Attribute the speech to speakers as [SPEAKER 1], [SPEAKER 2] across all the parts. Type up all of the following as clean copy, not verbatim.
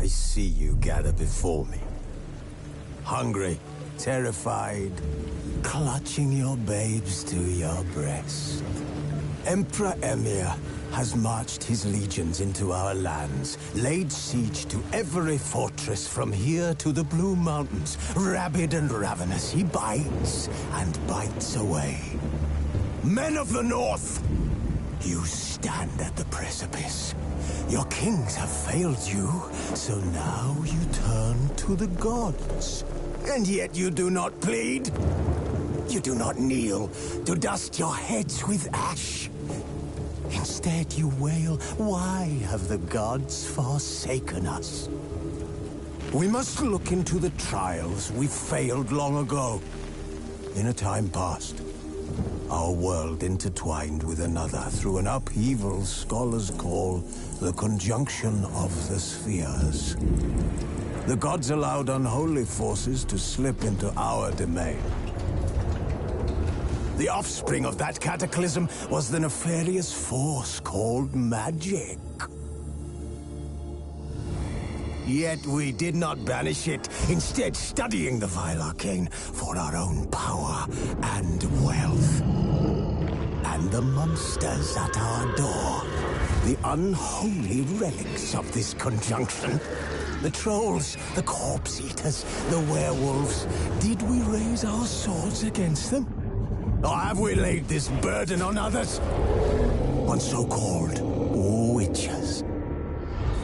[SPEAKER 1] I see you gather before me. Hungry, terrified, clutching your babes to your breast. Emperor Emir has marched his legions into our lands, laid siege to every fortress from here to the Blue Mountains. Rabid and ravenous, he bites and bites away. Men of the North, you stand at the precipice. Your kings have failed you, so now you turn to the gods. And yet you do not plead. You do not kneel to dust your heads with ash. Instead you wail, why have the gods forsaken us? We must look into the trials we failed long ago. In a time past, our world intertwined with another through an upheaval scholars call the conjunction of the spheres. The gods allowed unholy forces to slip into our domain. The offspring of that cataclysm was the nefarious force called magic. Yet we did not banish it, instead studying the vile arcane for our own power and wealth. And the monsters at our door, the unholy relics of this conjunction. The trolls, the corpse-eaters, the werewolves. Did we raise our swords against them? Or have we laid this burden on others? On so-called witches.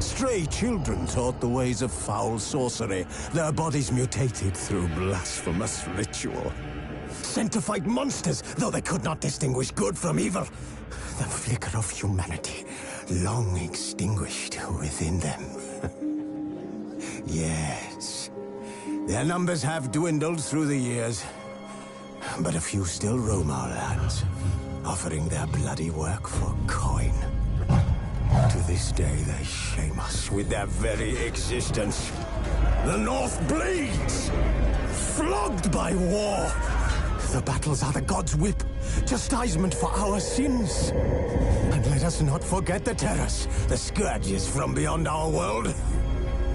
[SPEAKER 1] Stray children taught the ways of foul sorcery, their bodies mutated through blasphemous ritual. Sent to fight monsters, though they could not distinguish good from evil. The flicker of humanity, long extinguished within them. Yes, their numbers have dwindled through the years, but a few still roam our lands, offering their bloody work for coin. To this day, they shame us with their very existence. The North bleeds, flogged by war. The battles are the gods' whip, chastisement for our sins. And let us not forget the terrors, the scourges from beyond our world.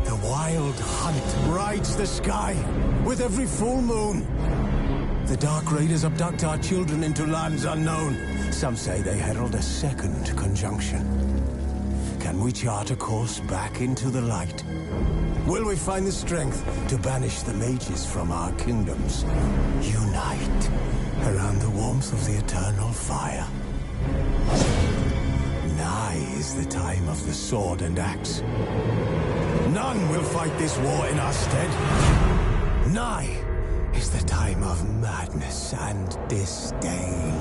[SPEAKER 1] The wild hunt rides the sky with every full moon. The Dark Raiders abduct our children into lands unknown. Some say they herald a second conjunction. Can we chart a course back into the light? Will we find the strength to banish the mages from our kingdoms? Unite around the warmth of the eternal fire. Nigh is the time of the sword and axe. None will fight this war in our stead. Nigh is the time of madness and disdain.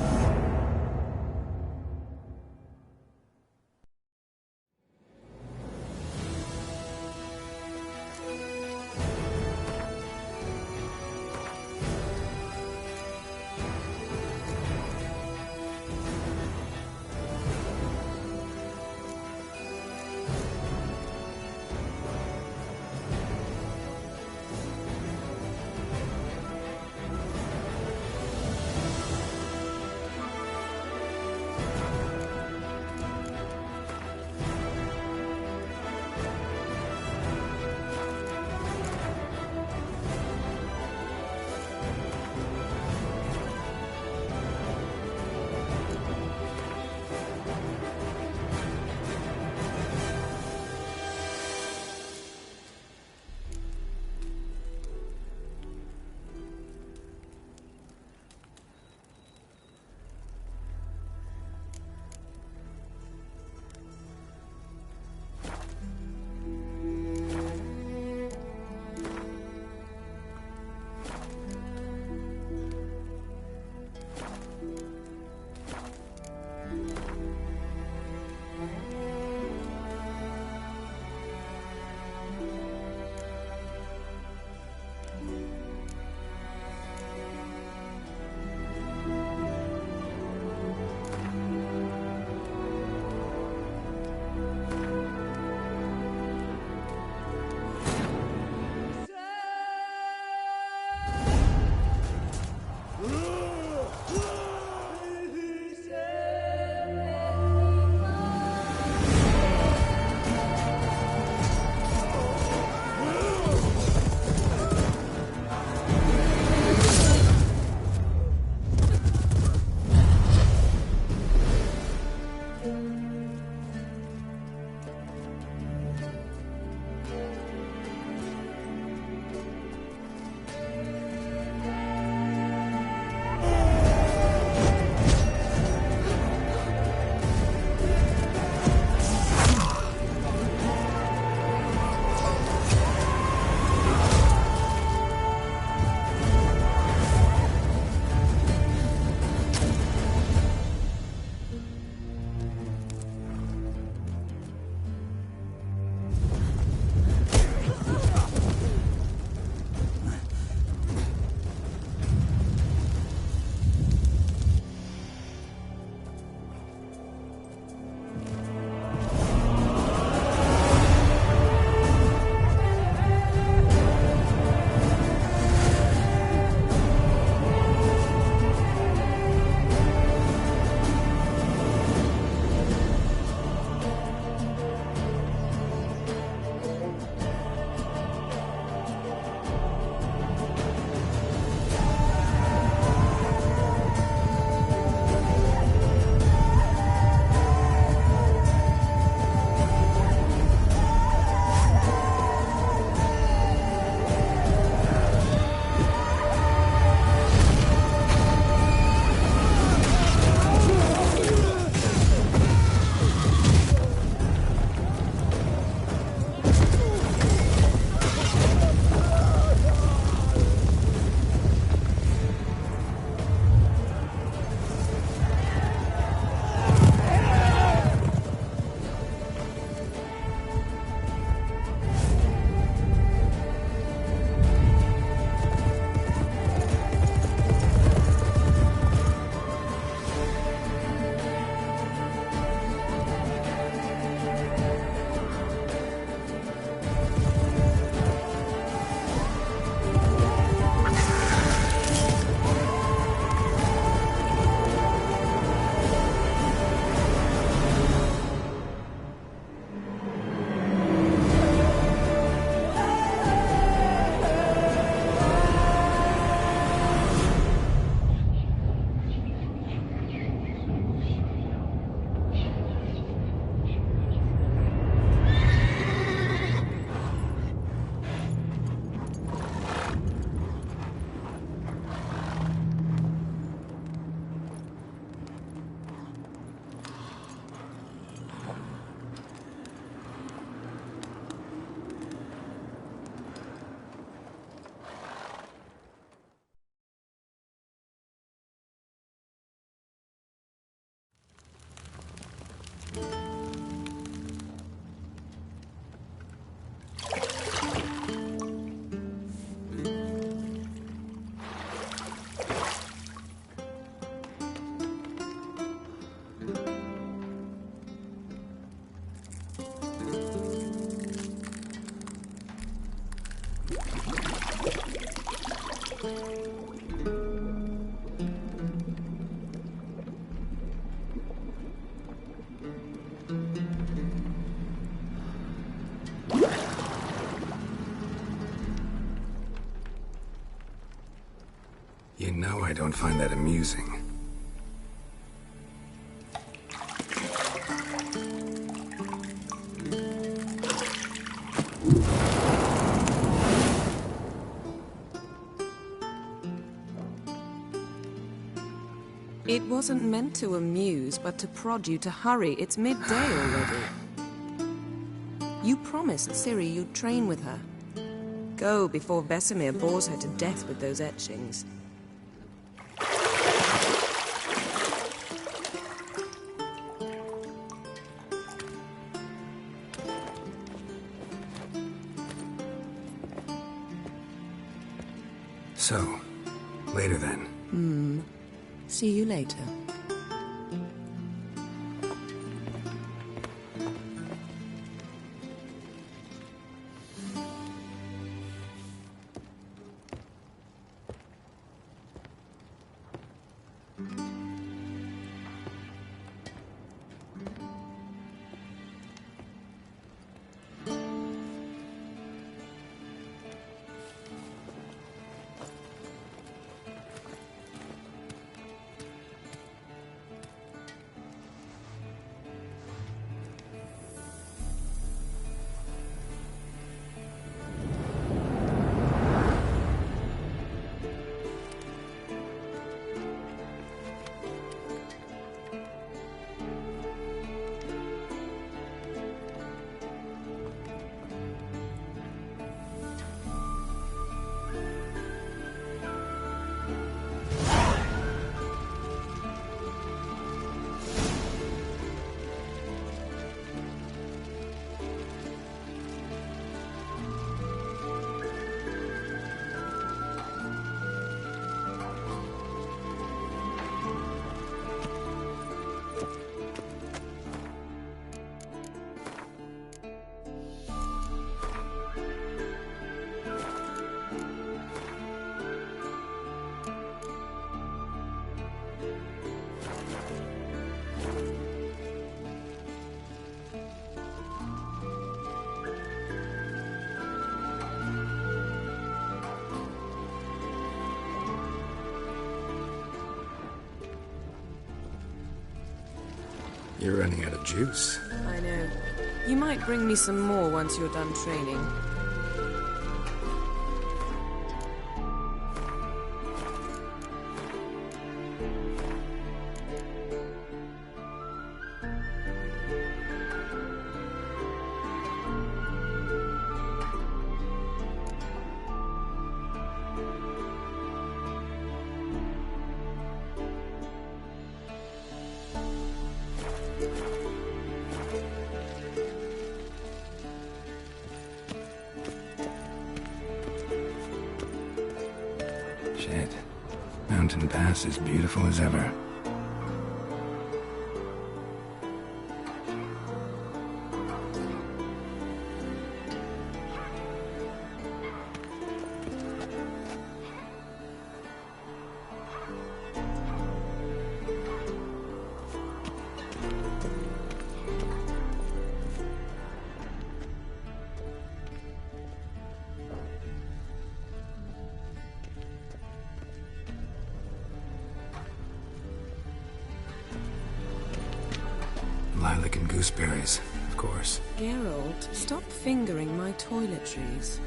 [SPEAKER 2] You know I don't find that amusing.
[SPEAKER 3] It wasn't meant to amuse, but to prod you to hurry. It's midday already. You promised Ciri you'd train with her. Go before Vesemir bores her to death with those etchings.
[SPEAKER 2] So, later then.
[SPEAKER 3] See you later.
[SPEAKER 2] You're running out of juice.
[SPEAKER 3] I know. You might bring me some more once you're done training.
[SPEAKER 2] Shit. Mountain Pass is beautiful as ever. Lilac and gooseberries, of course.
[SPEAKER 3] Geralt, stop fingering my toiletries.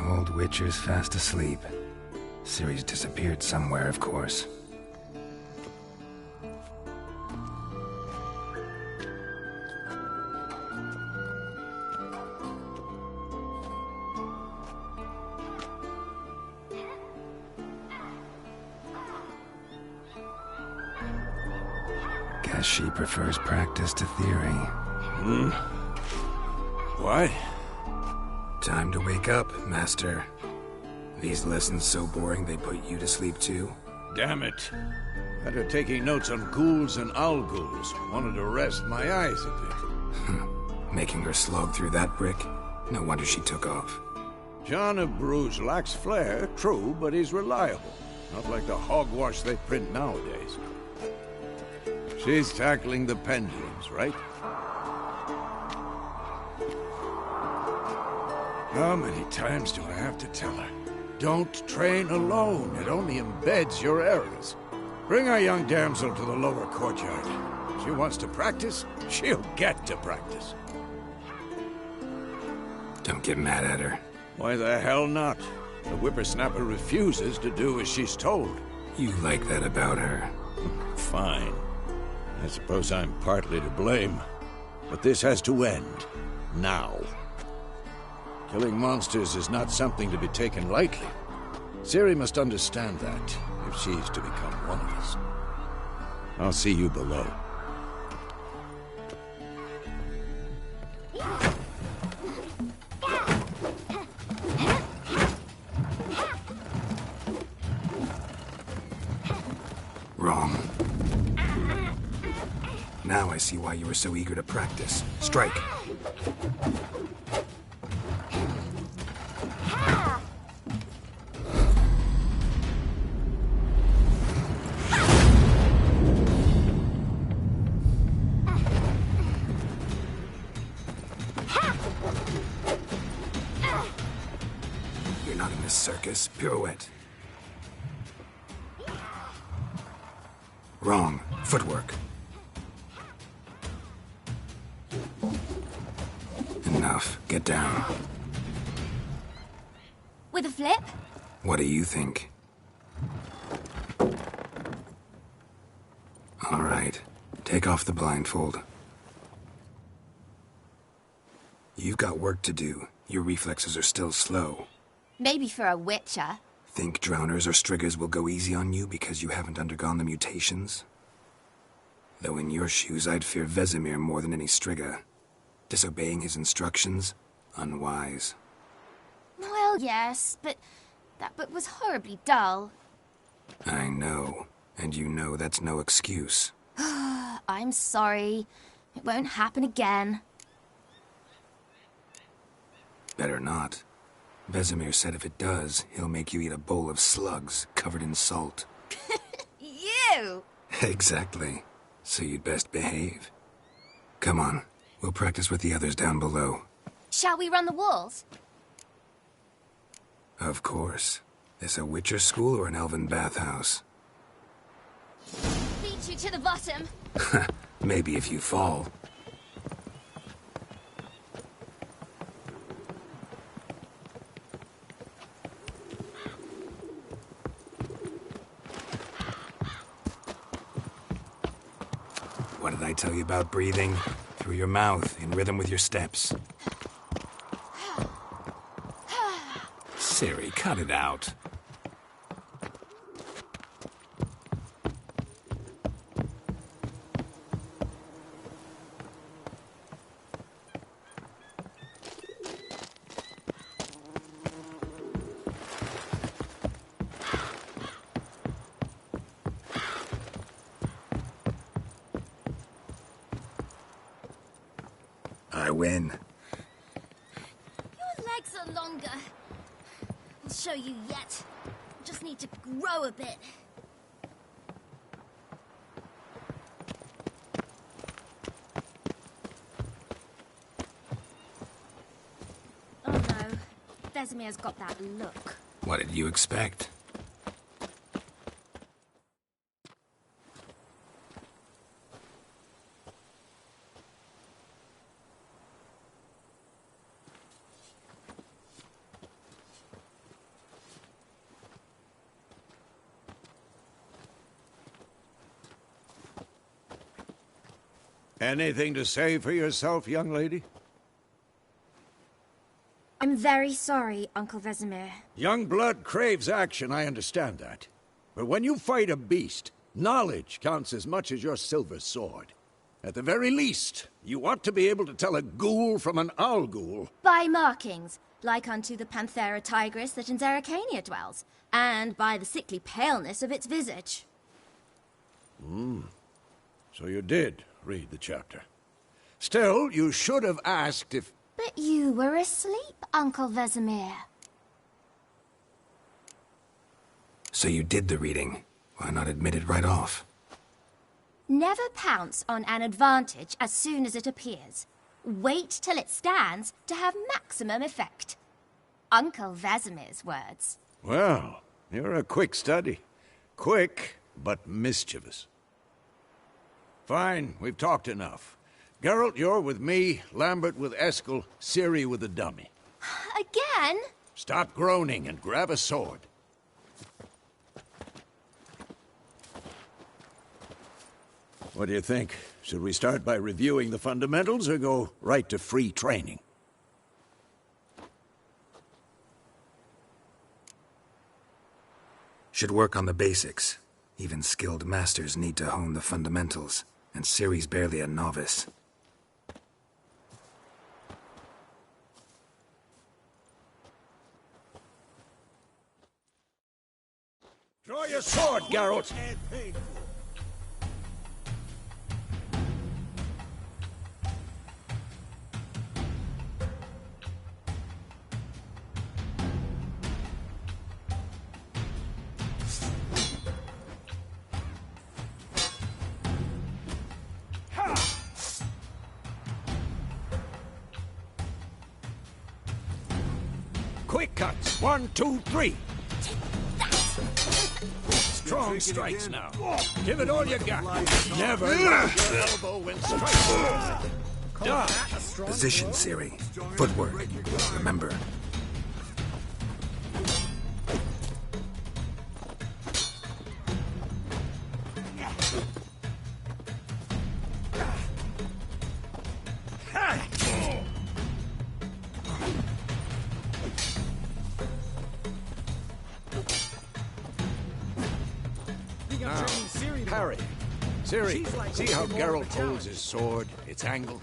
[SPEAKER 2] Old Witcher's fast asleep. Ciri's disappeared somewhere, of course. Guess she prefers practice to theory.
[SPEAKER 4] What?
[SPEAKER 2] Time to wake up, Master. These lessons so boring they put you to sleep too?
[SPEAKER 4] Damn it. After taking notes on ghouls and owl ghouls, wanted to rest my eyes a bit.
[SPEAKER 2] Making her slog through that brick? No wonder she took off.
[SPEAKER 4] John of Bruges lacks flair, true, but he's reliable. Not like the hogwash they print nowadays. She's tackling the pendulums, right? How many times do I have to tell her? Don't train alone. It only embeds your errors. Bring our young damsel to the lower courtyard. She wants to practice, she'll get to practice.
[SPEAKER 2] Don't get mad at her.
[SPEAKER 4] Why the hell not? The whippersnapper refuses to do as she's told.
[SPEAKER 2] You like that about her.
[SPEAKER 4] Fine. I suppose I'm partly to blame. But this has to end. Now. Killing monsters is not something to be taken lightly. Ciri must understand that, if she's to become one of us. I'll see you below.
[SPEAKER 2] Wrong. Now I see why you were so eager to practice. Strike. You're not in this circus. Pirouette. Wrong. Footwork. Enough. Get down.
[SPEAKER 5] With a flip?
[SPEAKER 2] What do you think? All right. Take off the blindfold. You've got work to do. Your reflexes are still slow.
[SPEAKER 5] Maybe for a witcher.
[SPEAKER 2] Think drowners or striggers will go easy on you because you haven't undergone the mutations? Though in your shoes, I'd fear Vesemir more than any strigger. Disobeying his instructions? Unwise.
[SPEAKER 5] Well, yes, but that book was horribly dull.
[SPEAKER 2] I know. And you know that's no excuse.
[SPEAKER 5] I'm sorry. It won't happen again.
[SPEAKER 2] Better not. Vesemir said if it does, he'll make you eat a bowl of slugs covered in salt.
[SPEAKER 5] You!
[SPEAKER 2] Exactly. So you'd best behave. Come on. We'll practice with the others down below.
[SPEAKER 5] Shall we run the walls?
[SPEAKER 2] Of course. This a Witcher school or an elven bathhouse?
[SPEAKER 5] Beat you to the bottom.
[SPEAKER 2] Maybe if you fall. What did I tell you about breathing? Through your mouth, in rhythm with your steps. Ciri, cut it out. I win.
[SPEAKER 5] Your legs are longer. I'll show you yet. Just need to grow a bit. Oh no. Vesemir's got that look.
[SPEAKER 2] What did you expect?
[SPEAKER 4] Anything to say for yourself, young lady?
[SPEAKER 5] I'm very sorry, Uncle Vesemir.
[SPEAKER 4] Young blood craves action, I understand that. But when you fight a beast, knowledge counts as much as your silver sword. At the very least, you ought to be able to tell a ghoul from an owl ghoul.
[SPEAKER 5] By markings, like unto the Panthera tigris that in Zerrikania dwells, and by the sickly paleness of its visage.
[SPEAKER 4] So you did read the chapter. Still, you should have asked if...
[SPEAKER 5] But you were asleep, Uncle Vesemir.
[SPEAKER 2] So you did the reading. Why not admit it right off?
[SPEAKER 5] Never pounce on an advantage as soon as it appears. Wait till it stands to have maximum effect. Uncle Vesemir's words.
[SPEAKER 4] Well, you're a quick study. Quick, but mischievous. Fine, we've talked enough. Geralt, you're with me, Lambert with Eskel, Ciri with the dummy.
[SPEAKER 5] Again?
[SPEAKER 4] Stop groaning and grab a sword. What do you think? Should we start by reviewing the fundamentals or go right to free training?
[SPEAKER 2] Should work on the basics. Even skilled masters need to hone the fundamentals, and Ciri's barely a novice.
[SPEAKER 4] Draw your sword, Geralt! Quick cuts! 1, 2, 3! Strong strikes now. Give it all you got. Never lose your elbow when striking. Dodge.
[SPEAKER 2] Position, Ciri. Footwork. Remember.
[SPEAKER 4] Parry. Ciri, see how Geralt holds his sword, its angle?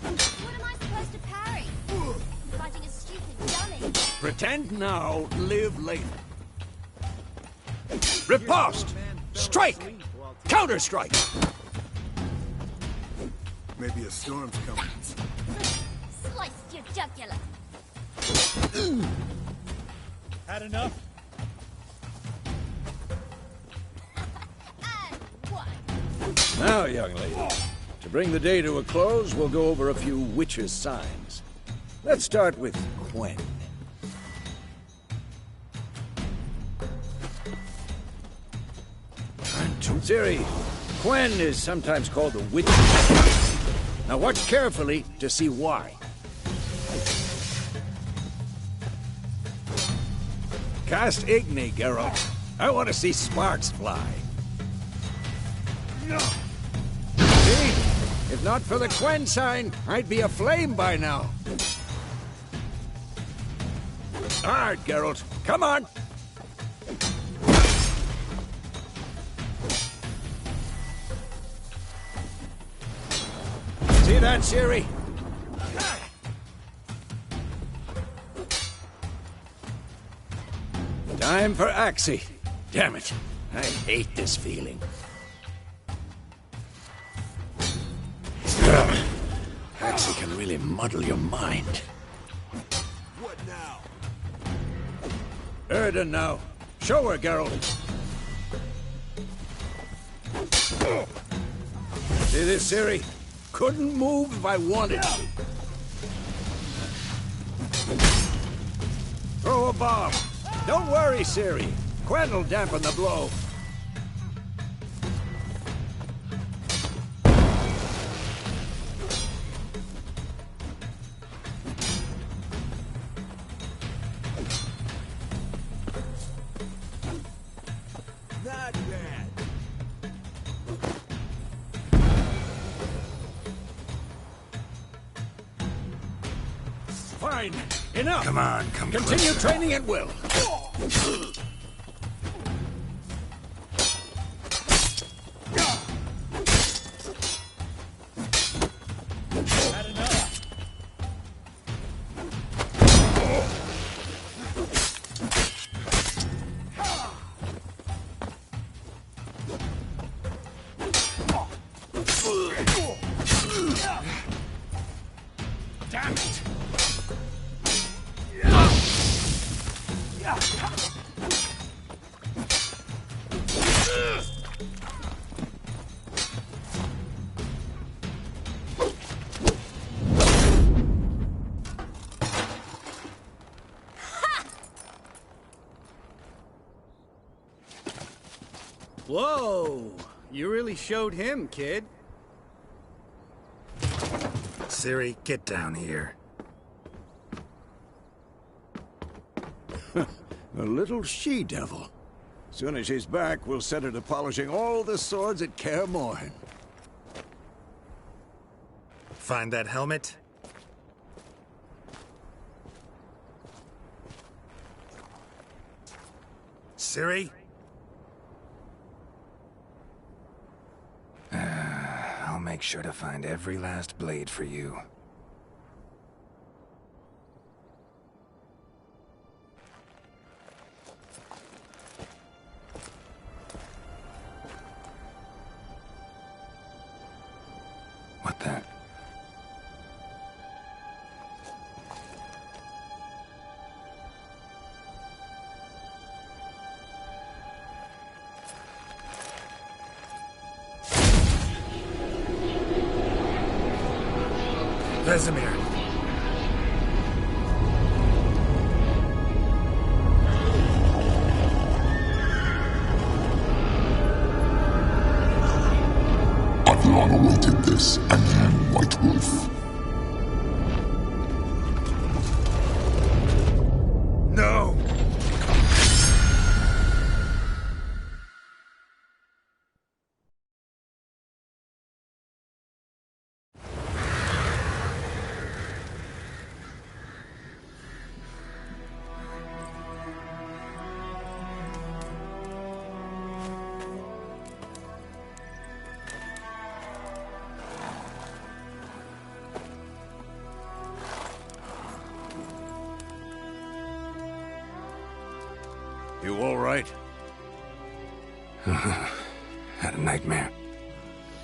[SPEAKER 5] What am I supposed to parry? I'm fighting a stupid dummy.
[SPEAKER 4] Pretend now, live later. Riposte! Strike! Counter-strike!
[SPEAKER 1] Maybe a storm's coming.
[SPEAKER 5] Sliced your jugular.
[SPEAKER 6] Had enough?
[SPEAKER 5] And one.
[SPEAKER 4] Now, young lady, to bring the day to a close, we'll go over a few witches' signs. Let's start with Quen. Ciri, Quen is sometimes called the witch's sign. Now watch carefully to see why. Cast Igni, Geralt. I want to see sparks fly. See? If not for the Quen sign, I'd be aflame by now. All right, Geralt. Come on! See that, Ciri? Time for Axie. Damn it. I hate this feeling. Axie can really muddle your mind.
[SPEAKER 1] What now?
[SPEAKER 4] Erden now. Show her, Geralt. See this, Ciri? Couldn't move if I wanted to. Throw a bomb. Don't worry, Ciri. Quen will dampen the blow.
[SPEAKER 1] Not bad.
[SPEAKER 4] Fine. Enough.
[SPEAKER 2] Come on, come
[SPEAKER 4] Continue
[SPEAKER 2] closer.
[SPEAKER 4] training at will.
[SPEAKER 6] Had enough.
[SPEAKER 4] Damn it.
[SPEAKER 7] Whoa! You really showed him, kid.
[SPEAKER 2] Ciri, get down here.
[SPEAKER 4] A little she-devil. Soon as she's back, we'll set her to polishing all the swords at Kaer Morhen.
[SPEAKER 2] Find that helmet? Ciri? I'll make sure to find every last blade for you. What the? Vesemir!
[SPEAKER 8] I've long awaited this, and you, White Wolf.
[SPEAKER 2] No!
[SPEAKER 4] You all right?
[SPEAKER 2] Had a nightmare.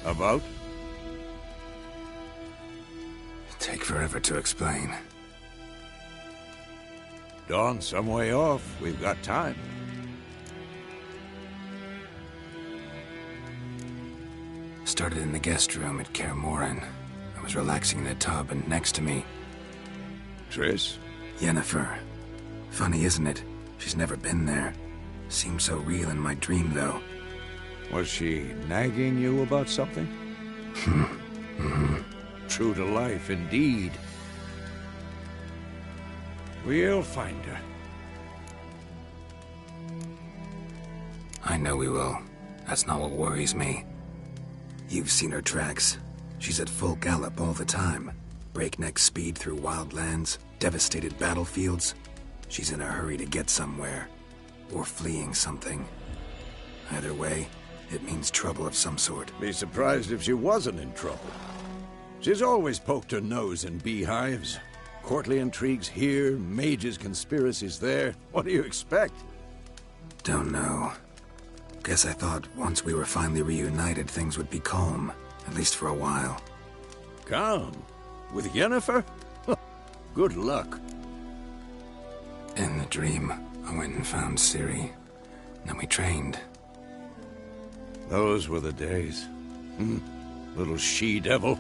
[SPEAKER 4] About?
[SPEAKER 2] Take forever to explain.
[SPEAKER 4] Dawn's some way off. We've got time.
[SPEAKER 2] Started in the guest room at Kaer Morhen. I was relaxing in a tub, and next to me,
[SPEAKER 4] Triss?
[SPEAKER 2] Yennefer. Funny, isn't it? She's never been there. Seemed so real in my dream, though.
[SPEAKER 4] Was she nagging you about something? True to life, indeed. We'll find her.
[SPEAKER 2] I know we will. That's not what worries me. You've seen her tracks. She's at full gallop all the time. Breakneck speed through wild lands, devastated battlefields. She's in a hurry to get somewhere. Or fleeing something. Either way, it means trouble of some sort.
[SPEAKER 4] Be surprised if she wasn't in trouble. She's always poked her nose in beehives. Courtly intrigues here, mages' conspiracies there. What do you expect?
[SPEAKER 2] Don't know. Guess I thought once we were finally reunited, things would be calm. At least for a while.
[SPEAKER 4] Calm? With Yennefer? Good luck.
[SPEAKER 2] In the dream, I went and found Ciri. Then we trained.
[SPEAKER 4] Those were the days. Little she-devil.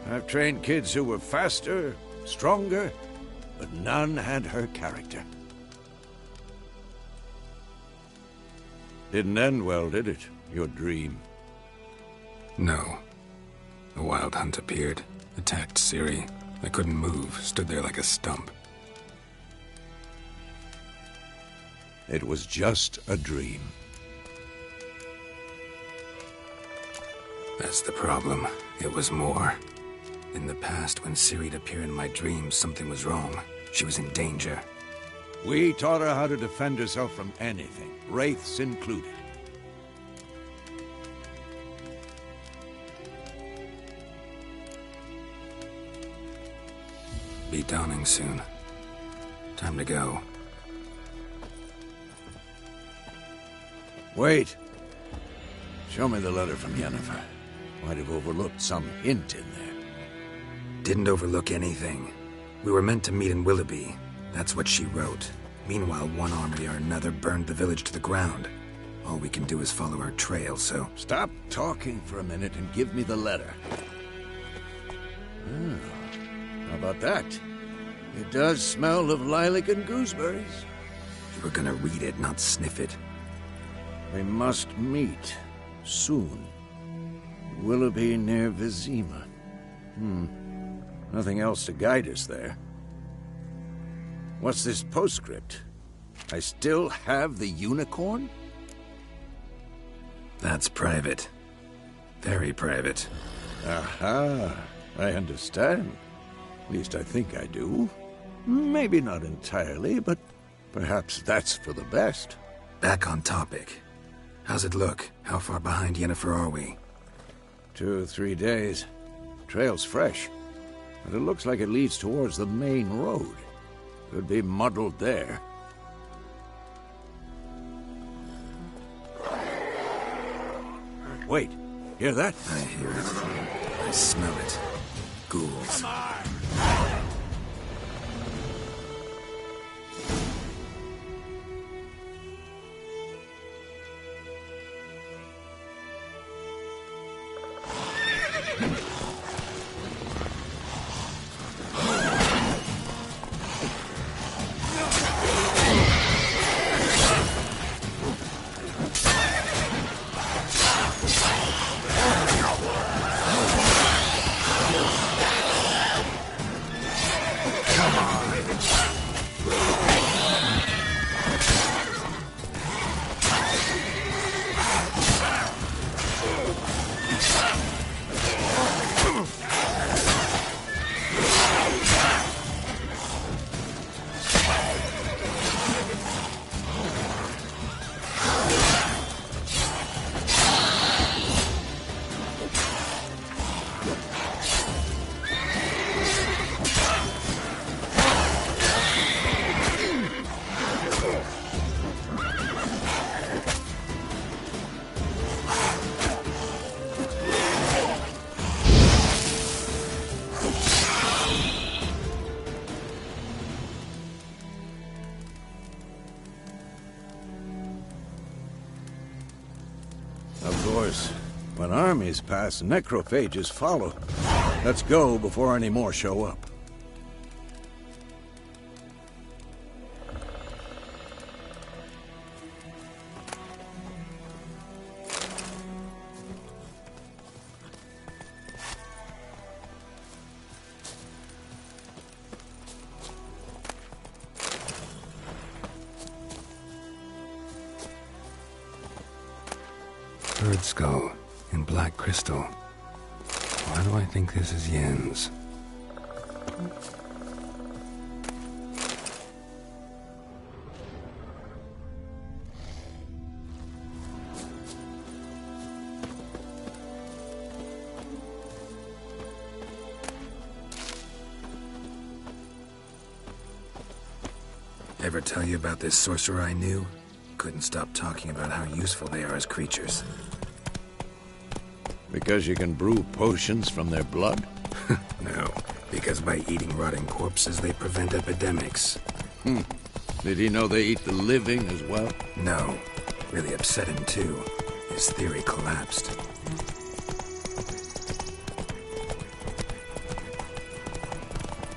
[SPEAKER 4] I've trained kids who were faster, stronger, but none had her character. Didn't end well, did it? Your dream?
[SPEAKER 2] No. The Wild Hunt appeared, attacked Ciri. I couldn't move, stood there like a stump.
[SPEAKER 4] It was just a dream.
[SPEAKER 2] That's the problem. It was more. In the past, when Ciri'd appear in my dreams, something was wrong. She was in danger.
[SPEAKER 4] We taught her how to defend herself from anything, wraiths included.
[SPEAKER 2] Be dawning soon. Time to go.
[SPEAKER 4] Wait. Show me the letter from Yennefer. Might have overlooked some hint in there.
[SPEAKER 2] Didn't overlook anything. We were meant to meet in Willoughby. That's what she wrote. Meanwhile, one army or another burned the village to the ground. All we can do is follow her trail, so...
[SPEAKER 4] Stop talking for a minute and give me the letter. How about that? It does smell of lilac and gooseberries.
[SPEAKER 2] You were gonna read it, not sniff it.
[SPEAKER 4] We must meet. Soon. Willoughby near Vizima. Nothing else to guide us there. What's this postscript? I still have the unicorn?
[SPEAKER 2] That's private. Very private.
[SPEAKER 4] Aha. I understand. At least I think I do. Maybe not entirely, but perhaps that's for the best.
[SPEAKER 2] Back on topic. How's it look? How far behind Yennefer are we?
[SPEAKER 4] 2 or 3 days. Trail's fresh, but it looks like it leads towards the main road. Could be muddled there. Wait, hear that?
[SPEAKER 2] I hear it. I smell it. Ghouls.
[SPEAKER 4] When armies pass, necrophages follow. Let's go before any more show up.
[SPEAKER 2] Bird skull in black crystal. Why do I think this is Yen's? Ever tell you about this sorcerer I knew? Couldn't stop talking about how useful they are as creatures.
[SPEAKER 4] Because you can brew potions from their blood?
[SPEAKER 2] No, because by eating rotting corpses, they prevent epidemics.
[SPEAKER 4] Did he know they eat the living as well?
[SPEAKER 2] No. Really upset him, too. His theory collapsed.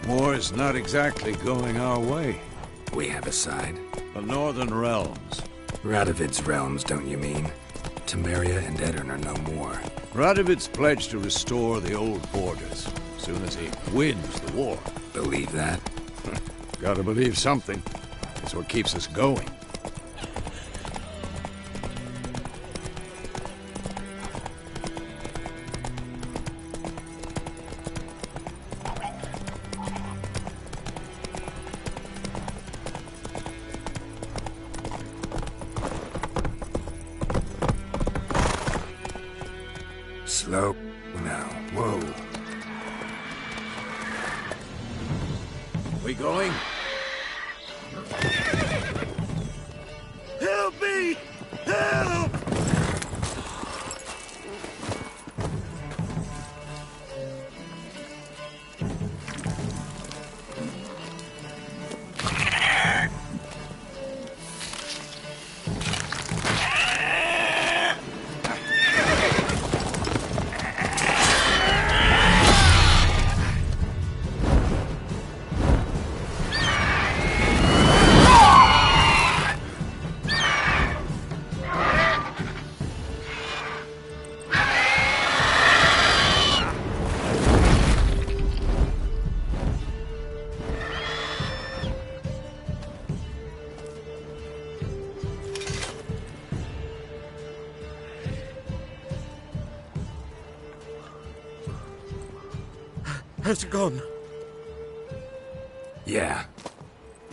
[SPEAKER 4] War's not exactly going our way.
[SPEAKER 2] We have a side.
[SPEAKER 4] The Northern Realms.
[SPEAKER 2] Radovid's realms, don't you mean? Temeria and Edirn are no more.
[SPEAKER 4] Radovid's pledged to restore the old borders, as soon as he wins the war.
[SPEAKER 2] Believe that?
[SPEAKER 4] Gotta believe something. That's what keeps us going.
[SPEAKER 2] Slow now. Whoa.
[SPEAKER 4] We going?
[SPEAKER 1] Help me! Help!
[SPEAKER 9] Has it gone?
[SPEAKER 2] Yeah.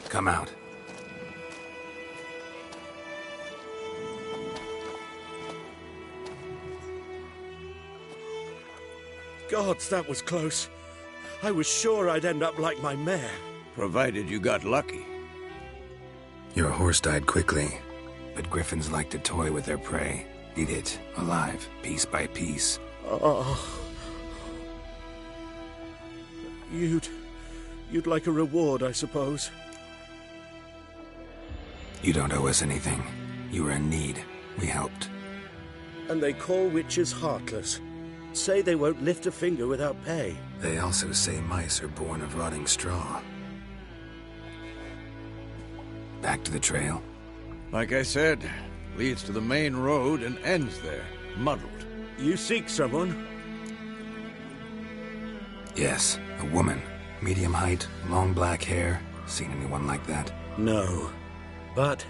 [SPEAKER 2] Come out.
[SPEAKER 9] Gods, that was close. I was sure I'd end up like my mare.
[SPEAKER 4] Provided you got lucky.
[SPEAKER 2] Your horse died quickly, but griffins like to toy with their prey. Eat it, alive, piece by piece.
[SPEAKER 9] Oh. You'd like a reward, I suppose.
[SPEAKER 2] You don't owe us anything. You were in need. We helped.
[SPEAKER 9] And they call witches heartless. Say they won't lift a finger without pay.
[SPEAKER 2] They also say mice are born of rotting straw. Back to the trail?
[SPEAKER 4] Like I said, leads to the main road and ends there, muddled.
[SPEAKER 9] You seek someone?
[SPEAKER 2] Yes, a woman. Medium height, long black hair. Seen anyone like that?
[SPEAKER 9] No. But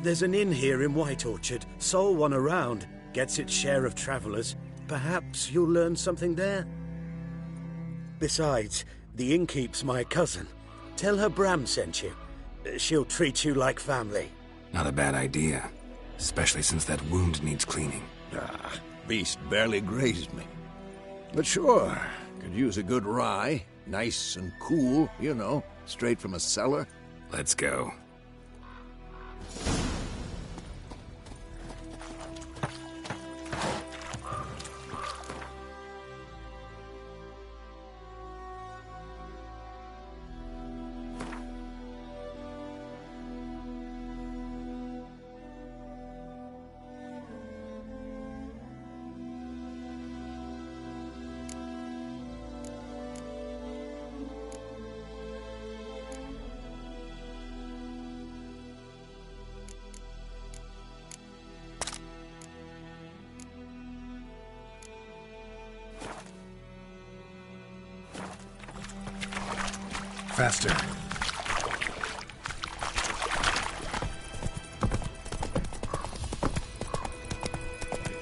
[SPEAKER 9] there's an inn here in White Orchard. Sole one around. Gets its share of travelers. Perhaps you'll learn something there? Besides, the innkeep's my cousin. Tell her Bram sent you. She'll treat you like family.
[SPEAKER 2] Not a bad idea. Especially since that wound needs cleaning.
[SPEAKER 4] Ah, beast barely grazed me. But sure, could use a good rye. Nice and cool, you know, straight from a cellar.
[SPEAKER 2] Let's go. Faster.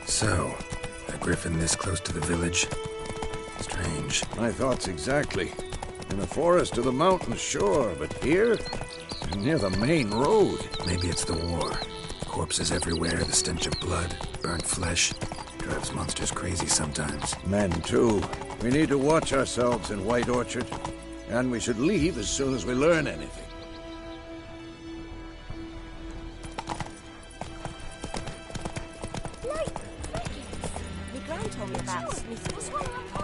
[SPEAKER 2] So, a griffin this close to the village? Strange.
[SPEAKER 4] My thoughts exactly. In the forest or the mountains, sure, but here? Near the main road.
[SPEAKER 2] Maybe it's the war. Corpses everywhere, the stench of blood, burnt flesh. Drives monsters crazy sometimes.
[SPEAKER 4] Men, too. We need to watch ourselves in White Orchard. And we should leave as soon as we learn anything.
[SPEAKER 10] My gran told me about Smith.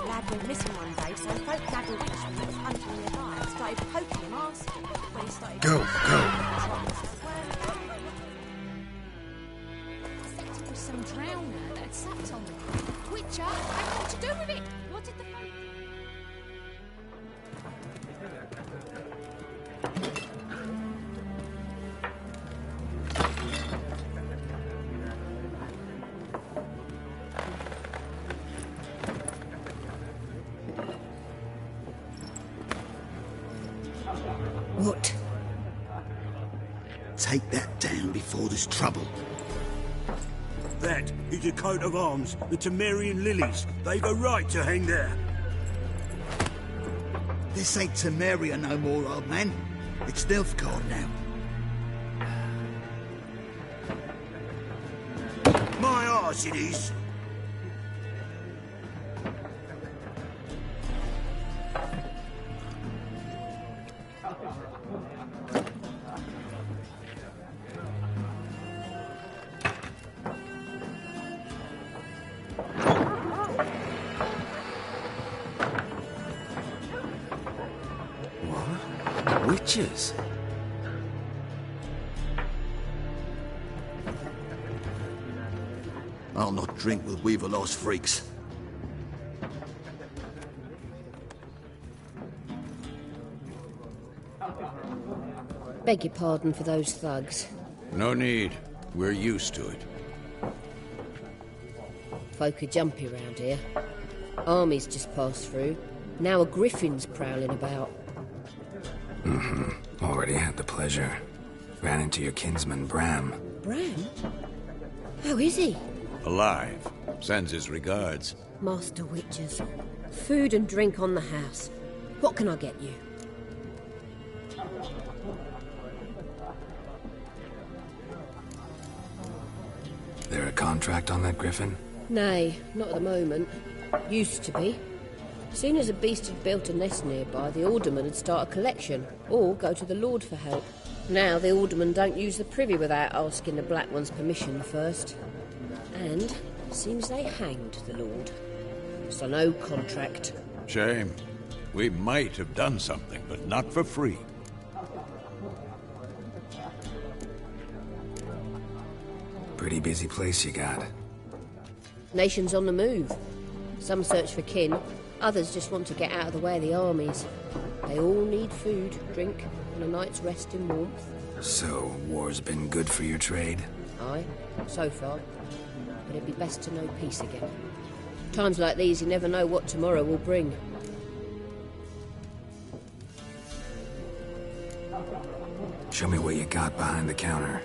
[SPEAKER 10] Lad went missing one day, so folk gathered that was hunting nearby and started poking him, asking when he started...
[SPEAKER 2] Go!
[SPEAKER 10] It was some drowner that sat on the Witcher had nothing to do with it. What did the folk...
[SPEAKER 11] What? Take that down before there's trouble.
[SPEAKER 9] That is a coat of arms, the Temerian lilies. They've a right to hang there.
[SPEAKER 11] This ain't Temeria no more, old man. It's Nilfgaard now.
[SPEAKER 9] My arse it is.
[SPEAKER 12] Witches?
[SPEAKER 11] I'll not drink with Weaver-lost freaks.
[SPEAKER 13] Beg your pardon for those thugs.
[SPEAKER 4] No need. We're used to it.
[SPEAKER 13] Folk are jumpy round here. Armies just passed through. Now a griffin's prowling about.
[SPEAKER 2] Already had the pleasure. Ran into your kinsman, Bram.
[SPEAKER 13] Bram? How is he?
[SPEAKER 4] Alive. Sends his regards.
[SPEAKER 13] Master Witches. Food and drink on the house. What can I get you?
[SPEAKER 2] There a contract on that griffin?
[SPEAKER 13] Nay, not at the moment. Used to be. Soon as a beast had built a nest nearby, the alderman would start a collection, or go to the Lord for help. Now the alderman don't use the privy without asking the Black One's permission first. And seems they hanged the Lord. So no contract.
[SPEAKER 4] Shame. We might have done something, but not for free.
[SPEAKER 2] Pretty busy place you got.
[SPEAKER 13] Nations on the move. Some search for kin, others just want to get out of the way of the armies. They all need food, drink, and a night's rest in warmth.
[SPEAKER 2] So, war's been good for your trade?
[SPEAKER 13] Aye, so far. But it'd be best to know peace again. Times like these, you never know what tomorrow will bring.
[SPEAKER 2] Show me what you got behind the counter.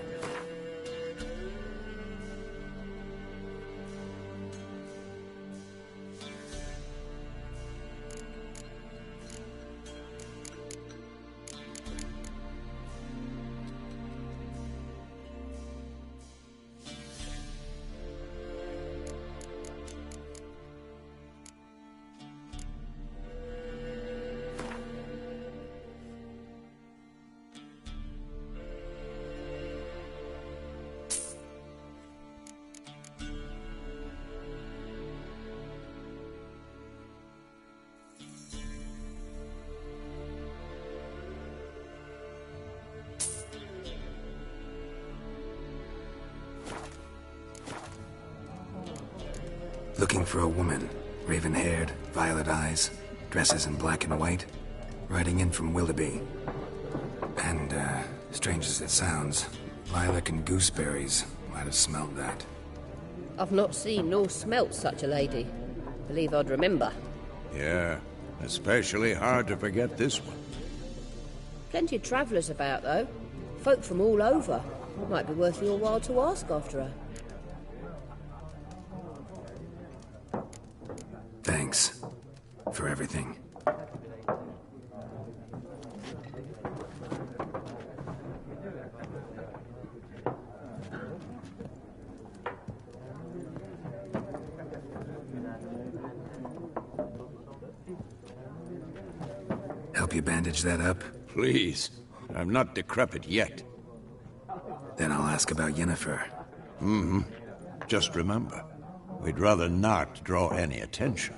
[SPEAKER 2] Looking for a woman. Raven-haired, violet eyes, dresses in black and white. Riding in from Willoughby. And, strange as it sounds, lilac and gooseberries might have smelled that.
[SPEAKER 13] I've not seen nor smelt such a lady. Believe I'd remember.
[SPEAKER 4] Yeah, especially hard to forget this one.
[SPEAKER 13] Plenty of travellers about, though. Folk from all over. Might be worth your while to ask after her.
[SPEAKER 2] Thanks for everything. Help you bandage that up?
[SPEAKER 4] Please. I'm not decrepit yet.
[SPEAKER 2] Then I'll ask about Yennefer.
[SPEAKER 4] Just remember, we'd rather not draw any attention.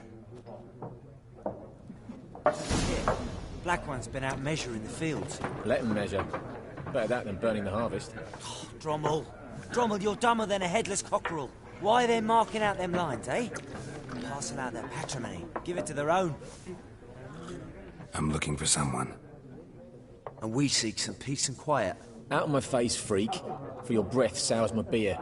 [SPEAKER 12] Black One's been out measuring the fields.
[SPEAKER 6] Let him measure. Better that than burning the harvest.
[SPEAKER 12] Oh, Drommel. Drommel, you're dumber than a headless cockerel. Why are they marking out them lines, eh? Parcel out their patrimony. Give it to their own.
[SPEAKER 2] I'm looking for someone.
[SPEAKER 12] And we seek some peace and quiet.
[SPEAKER 6] Out of my face, freak. For your breath sours my beer.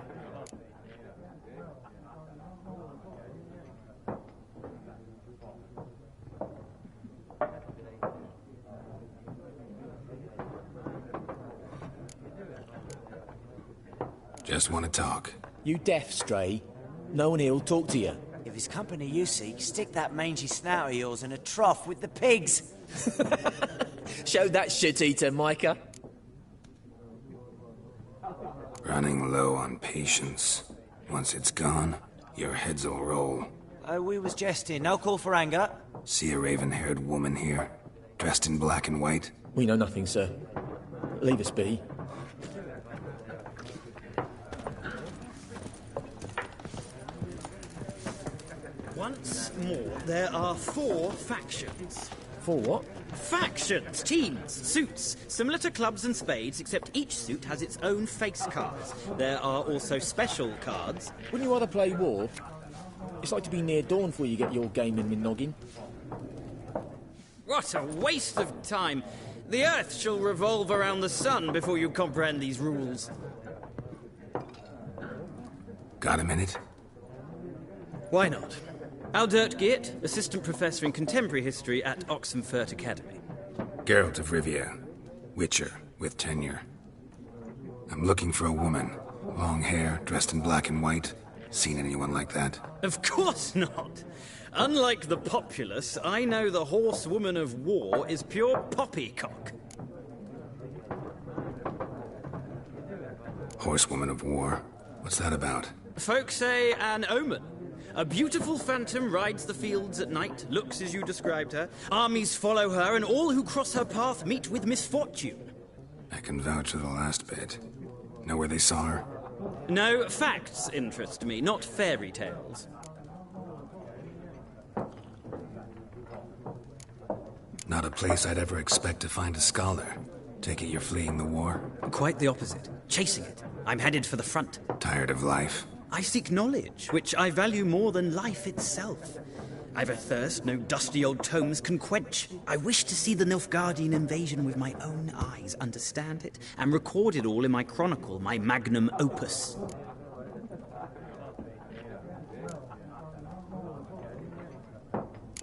[SPEAKER 2] Just want to talk.
[SPEAKER 6] You deaf, Stray? No one here'll talk to you.
[SPEAKER 12] If it's company you seek, stick that mangy snout of yours in a trough with the pigs.
[SPEAKER 6] Show that shit-eater, Micah.
[SPEAKER 2] Running low on patience. Once it's gone, your heads'll roll.
[SPEAKER 12] We was jesting. No call for anger.
[SPEAKER 2] See a raven-haired woman here, dressed in black and white?
[SPEAKER 6] We know nothing, sir. Leave us be.
[SPEAKER 9] Once more, there are 4 factions.
[SPEAKER 6] For what?
[SPEAKER 7] Factions, teams, suits. Similar to clubs and spades, except each suit has its own face cards. There are also special cards.
[SPEAKER 6] Wouldn't you rather play war? It's like to be near dawn before you get your game in noggin.
[SPEAKER 7] What a waste of time. The Earth shall revolve around the sun before you comprehend these rules.
[SPEAKER 2] Got a minute?
[SPEAKER 7] Why not? Aldert Geert, Assistant Professor in Contemporary History at Oxenfurt Academy.
[SPEAKER 2] Geralt of Rivia, Witcher, with tenure. I'm looking for a woman. Long hair, dressed in black and white. Seen anyone like that?
[SPEAKER 7] Of course not. Unlike the populace, I know the horsewoman of war is pure poppycock.
[SPEAKER 2] Horsewoman of war? What's that about?
[SPEAKER 7] Folk say an omen. A beautiful phantom rides the fields at night, looks as you described her. Armies follow her, and all who cross her path meet with misfortune.
[SPEAKER 2] I can vouch for the last bit. Know where they saw her?
[SPEAKER 7] No, facts interest me, not fairy tales.
[SPEAKER 2] Not a place I'd ever expect to find a scholar. Take it you're fleeing the war?
[SPEAKER 7] Quite the opposite. Chasing it. I'm headed for the front.
[SPEAKER 2] Tired of life?
[SPEAKER 7] I seek knowledge, which I value more than life itself. I've a thirst no dusty old tomes can quench. I wish to see the Nilfgaardian invasion with my own eyes, understand it, and record it all in my chronicle, my magnum opus.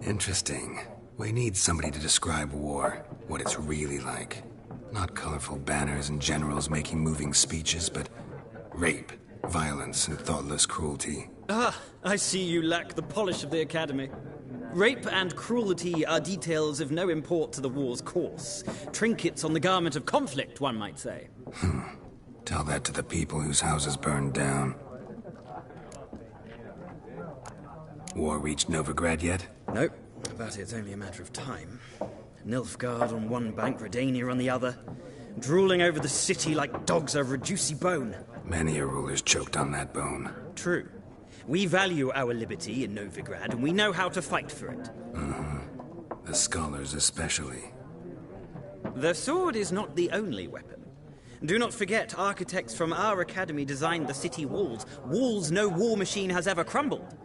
[SPEAKER 2] Interesting. We need somebody to describe war, what it's really like. Not colorful banners and generals making moving speeches, but rape, violence, and thoughtless cruelty.
[SPEAKER 7] Ah, I see you lack the polish of the Academy. Rape and cruelty are details of no import to the war's course. Trinkets on the garment of conflict, one might say.
[SPEAKER 2] Tell that to the people whose houses burned down. War reached Novigrad yet?
[SPEAKER 7] Nope, but it's only a matter of time. Nilfgaard on one bank, Redania on the other. Drooling over the city like dogs over a juicy bone.
[SPEAKER 2] Many a ruler's choked on that bone.
[SPEAKER 7] True. We value our liberty in Novigrad, and we know how to fight for it.
[SPEAKER 2] The scholars especially.
[SPEAKER 7] The sword is not the only weapon. Do not forget, architects from our academy designed the city walls. Walls no war machine has ever crumbled.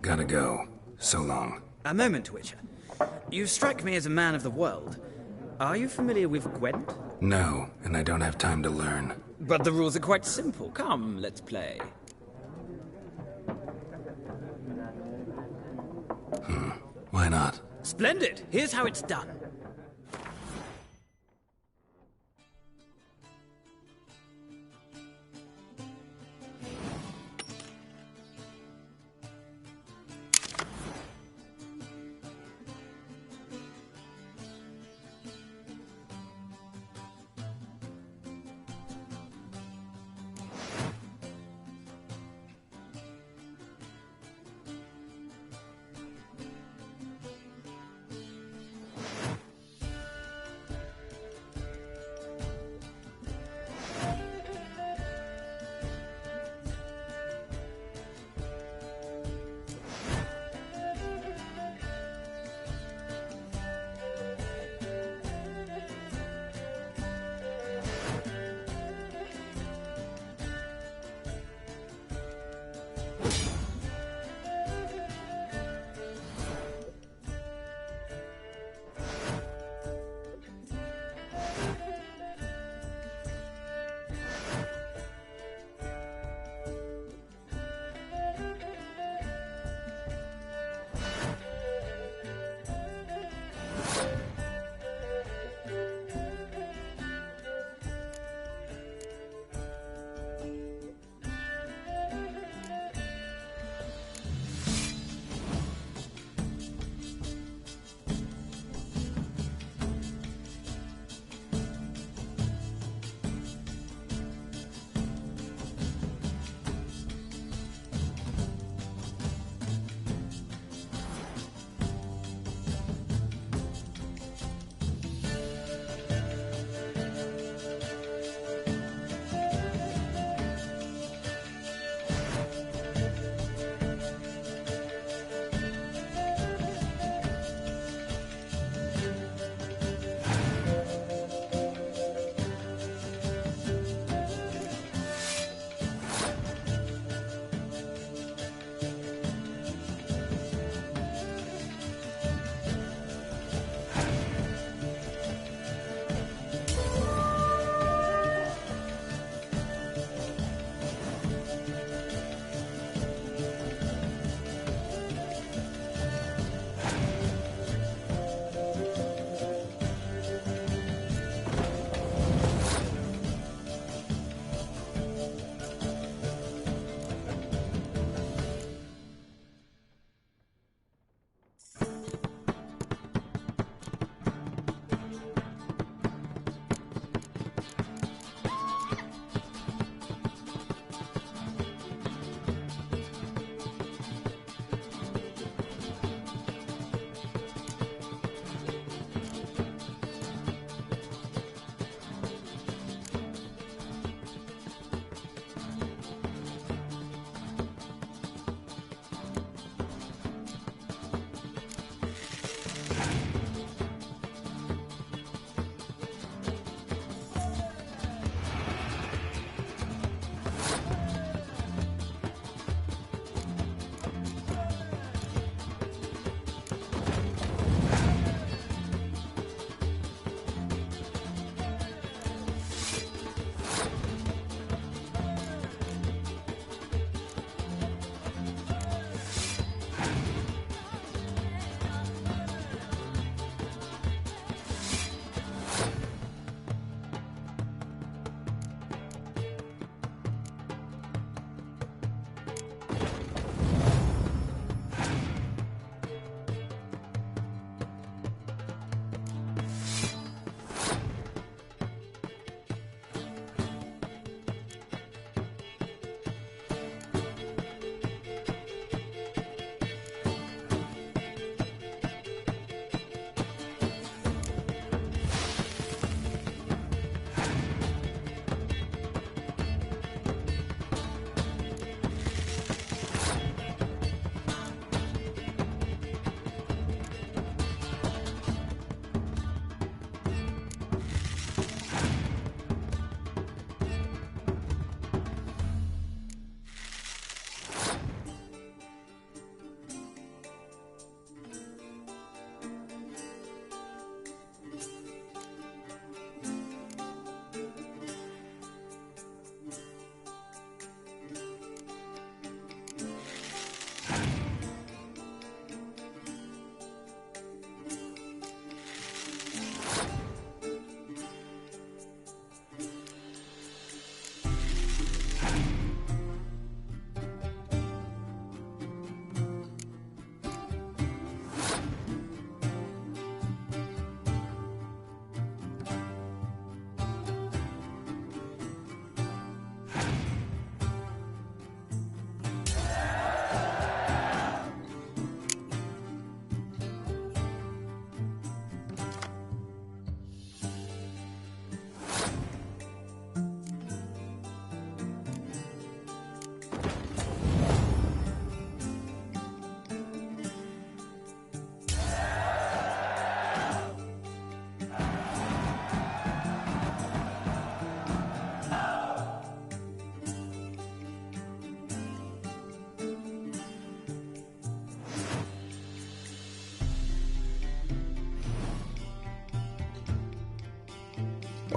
[SPEAKER 2] Gotta go. So long.
[SPEAKER 7] A moment, Witcher. You strike me as a man of the world. Are you familiar with Gwent?
[SPEAKER 2] No, and I don't have time to learn.
[SPEAKER 7] But the rules are quite simple. Come, let's play.
[SPEAKER 2] Why not?
[SPEAKER 7] Splendid! Here's how it's done.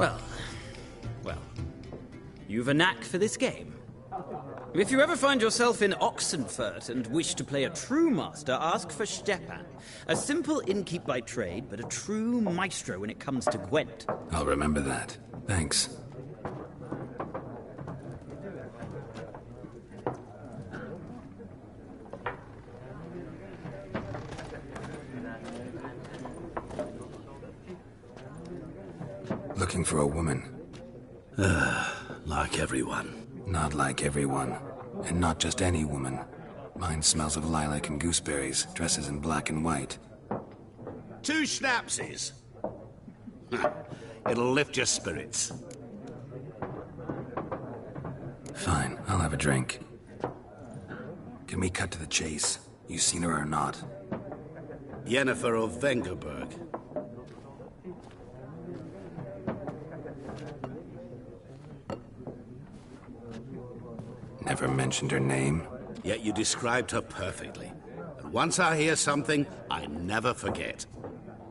[SPEAKER 7] Well, you've a knack for this game. If you ever find yourself in Oxenfurt and wish to play a true master, ask for Stepan. A simple innkeep by trade, but a true maestro when it comes to Gwent.
[SPEAKER 2] I'll remember that. Thanks. Looking for a woman.
[SPEAKER 9] Like everyone.
[SPEAKER 2] Not like everyone. And not just any woman. Mine smells of lilac and gooseberries, dresses in black and white.
[SPEAKER 9] 2 schnapsies. It'll lift your spirits.
[SPEAKER 2] Fine, I'll have a drink. Can we cut to the chase? You seen her or not?
[SPEAKER 9] Yennefer of Vengerberg.
[SPEAKER 2] Never mentioned her name.
[SPEAKER 9] Yet you described her perfectly. And once I hear something, I never forget.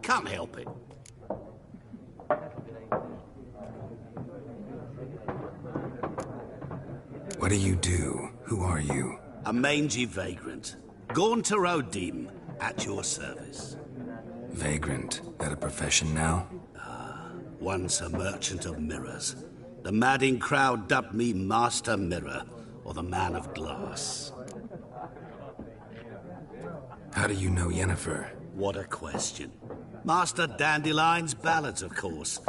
[SPEAKER 9] Can't help it.
[SPEAKER 2] What do you do? Who are you?
[SPEAKER 9] A mangy vagrant. Gaunter Odim, at your service.
[SPEAKER 2] Vagrant. That a profession now?
[SPEAKER 9] Once a merchant of mirrors. The madding crowd dubbed me Master Mirror, or the Man of Glass.
[SPEAKER 2] How do you know Yennefer?
[SPEAKER 9] What a question. Master Dandelion's ballads, of course.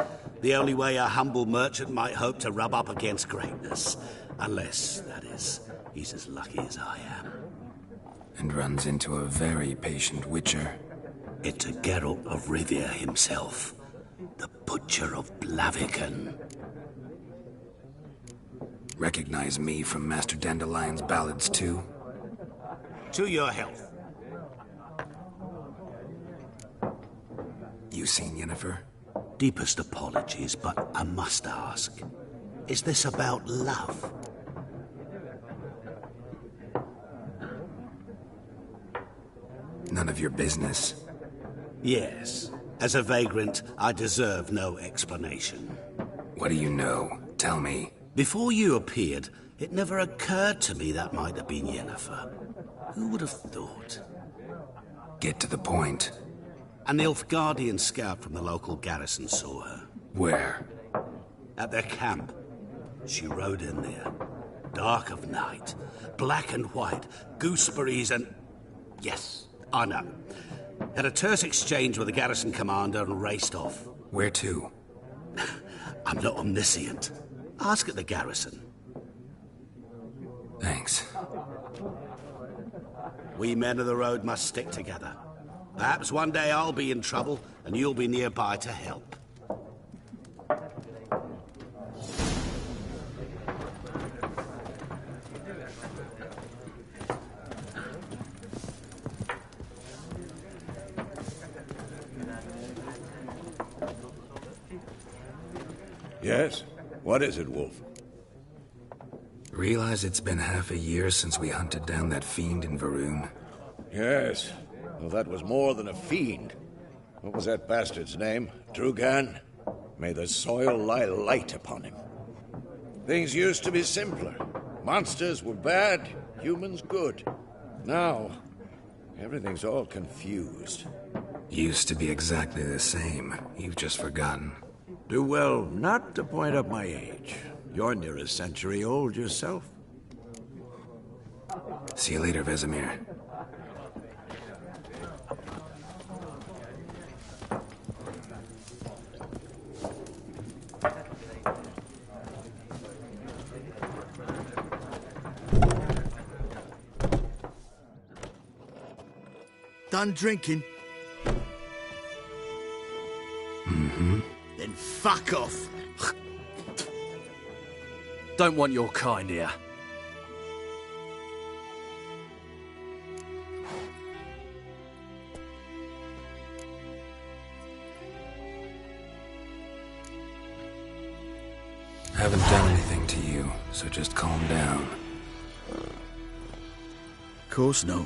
[SPEAKER 9] The only way a humble merchant might hope to rub up against greatness. Unless, that is, he's as lucky as I am.
[SPEAKER 2] And runs into a very patient witcher.
[SPEAKER 9] It's a Geralt of Rivia himself. The Butcher of Blaviken.
[SPEAKER 2] Recognize me from Master Dandelion's ballads, too?
[SPEAKER 9] To your health.
[SPEAKER 2] You seen Yennefer?
[SPEAKER 9] Deepest apologies, but I must ask. Is this about love?
[SPEAKER 2] None of your business.
[SPEAKER 9] Yes. As a vagrant, I deserve no explanation.
[SPEAKER 2] What do you know? Tell me.
[SPEAKER 9] Before you appeared, it never occurred to me that might have been Yennefer. Who would have thought?
[SPEAKER 2] Get to the point.
[SPEAKER 9] An Nilfgaardian scout from the local garrison saw her.
[SPEAKER 2] Where?
[SPEAKER 9] At their camp. She rode in there. Dark of night. Black and white. Gooseberries and... Yes, I know. Had a terse exchange with the garrison commander and raced off.
[SPEAKER 2] Where to?
[SPEAKER 9] I'm not omniscient. Ask at the garrison.
[SPEAKER 2] Thanks.
[SPEAKER 9] We men of the road must stick together. Perhaps one day I'll be in trouble, and you'll be nearby to help.
[SPEAKER 4] Yes? What is it, Wolf?
[SPEAKER 2] Realize it's been half a year since we hunted down that fiend in Varun?
[SPEAKER 4] Yes. Well, that was more than a fiend. What was that bastard's name? Drugan? May the soil lie light upon him. Things used to be simpler. Monsters were bad, humans good. Now, everything's all confused.
[SPEAKER 2] Used to be exactly the same. You've just forgotten.
[SPEAKER 4] Do well not to point up my age. You're near a century old yourself.
[SPEAKER 2] See you later, Vesemir.
[SPEAKER 11] Done drinking?
[SPEAKER 2] Mm-hmm.
[SPEAKER 11] Then fuck off.
[SPEAKER 14] Don't want your kind here.
[SPEAKER 2] Haven't done anything to you, so just calm down.
[SPEAKER 11] Of course no.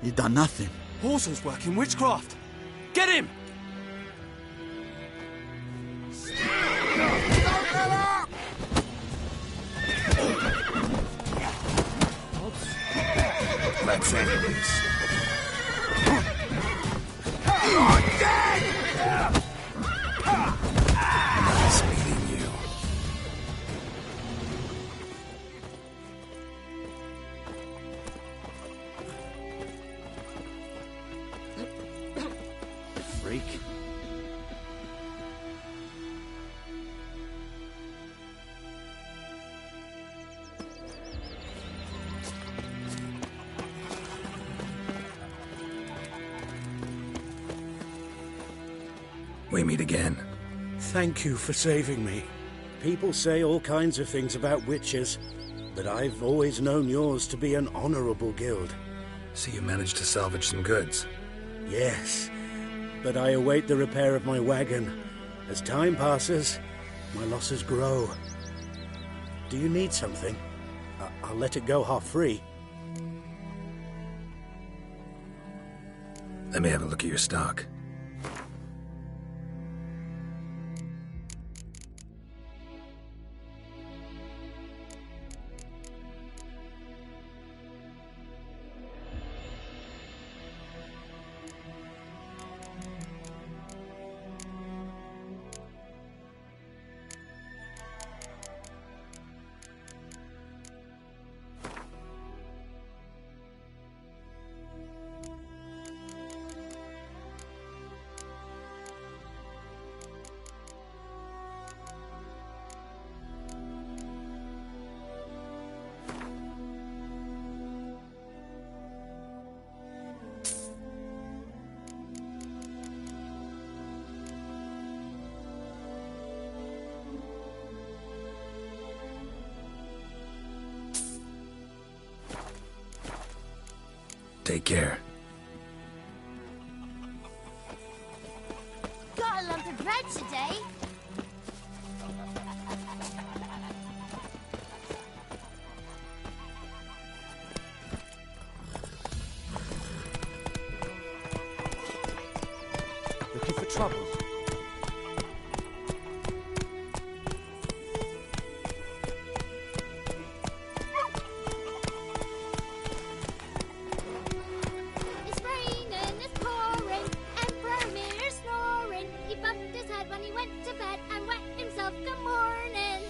[SPEAKER 11] You done nothing.
[SPEAKER 14] Horses working witchcraft. Get him!
[SPEAKER 2] Let's end this.
[SPEAKER 9] You're dead!
[SPEAKER 2] Nice meeting you.
[SPEAKER 14] Freak.
[SPEAKER 2] We meet again.
[SPEAKER 15] Thank you for saving me. People say all kinds of things about witches, but I've always known yours to be an honorable guild.
[SPEAKER 2] So you managed to salvage some goods?
[SPEAKER 15] Yes, but I await the repair of my wagon. As time passes, my losses grow. Do you need something? I'll let it go half-free.
[SPEAKER 2] Let me have a look at your stock. Take care.
[SPEAKER 5] Got a lump of bread today.
[SPEAKER 12] Looking for trouble?
[SPEAKER 5] It's raining, it's pouring, and Bromir's snoring. He bumped his head when he went to bed and wet himself. Good morning.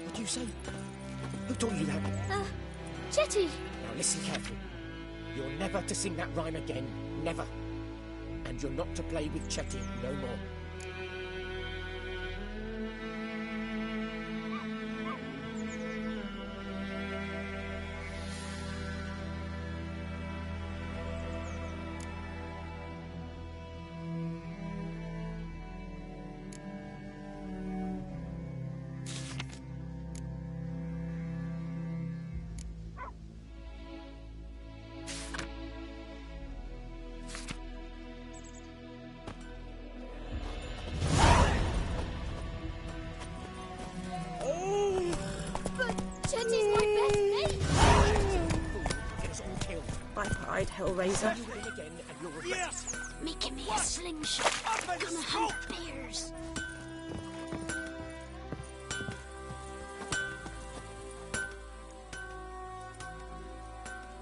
[SPEAKER 6] What do you say? Who taught you that?
[SPEAKER 5] Chetty.
[SPEAKER 6] Now listen carefully. You're never to sing that rhyme again. Never. And you're not to play with Chetty no more.
[SPEAKER 5] Chetty's my best mate.
[SPEAKER 6] Get us all killed.
[SPEAKER 10] By pride, Hellraiser.
[SPEAKER 6] Do it again and you'll regret it.
[SPEAKER 5] Making me a slingshot. Gonna hunt bears.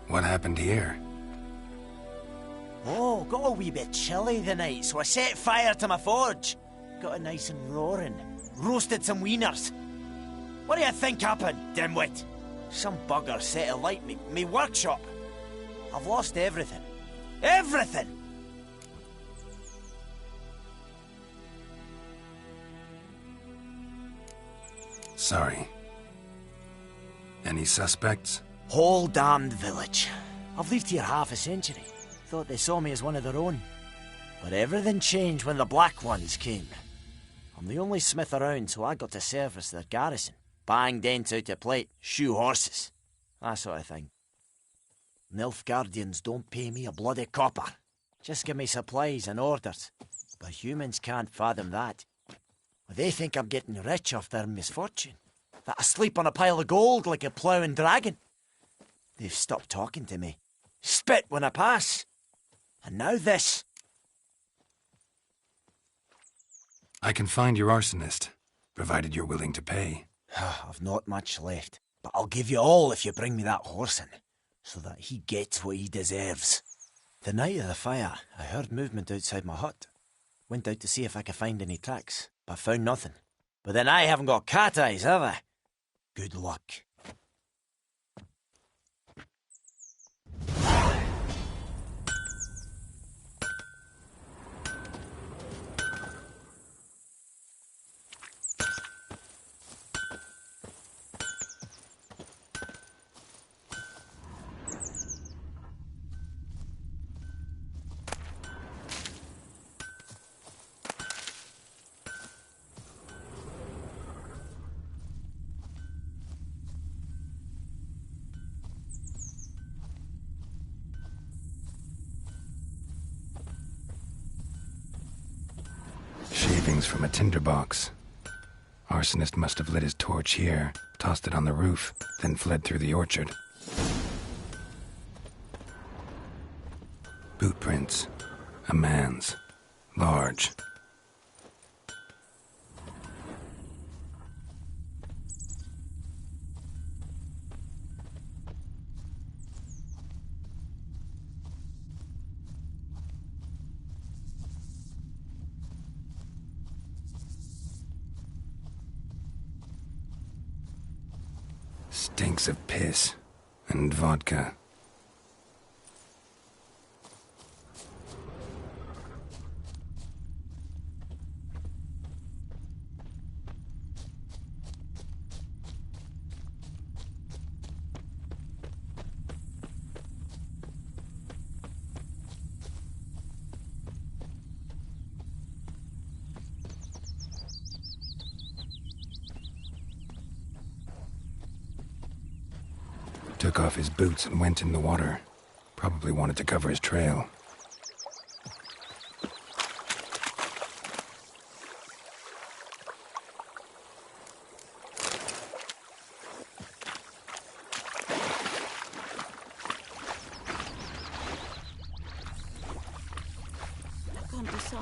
[SPEAKER 2] What happened here?
[SPEAKER 12] Oh, got a wee bit chilly the night, so I set fire to my forge. Got it nice and roaring. Roasted some wieners. What do you think happened, dimwit? Some bugger set alight me workshop. I've lost everything. Everything!
[SPEAKER 2] Sorry. Any suspects?
[SPEAKER 12] Whole damned village. I've lived here half a century. Thought they saw me as one of their own. But everything changed when the Black Ones came. I'm the only smith around, so I got to service their garrison. Bang dents out of plate, shoe horses. That sort of thing. Nilfgaardians don't pay me a bloody copper. Just give me supplies and orders. But humans can't fathom that. They think I'm getting rich off their misfortune. That I sleep on a pile of gold like a ploughing dragon. They've stopped talking to me. Spit when I pass. And now this.
[SPEAKER 2] I can find your arsonist, provided you're willing to pay.
[SPEAKER 12] I've not much left, but I'll give you all if you bring me that horse in, so that he gets what he deserves. The night of the fire, I heard movement outside my hut. Went out to see if I could find any tracks, but found nothing. But then I haven't got cat eyes, have I? Good luck.
[SPEAKER 2] Shavings from a tinderbox. Arsonist must have lit his torch here, tossed it on the roof, then fled through the orchard. Boot prints. A man's. Large. Stinks of piss and vodka. Took off his boots and went in the water. Probably wanted to cover his trail.
[SPEAKER 10] I can't decide.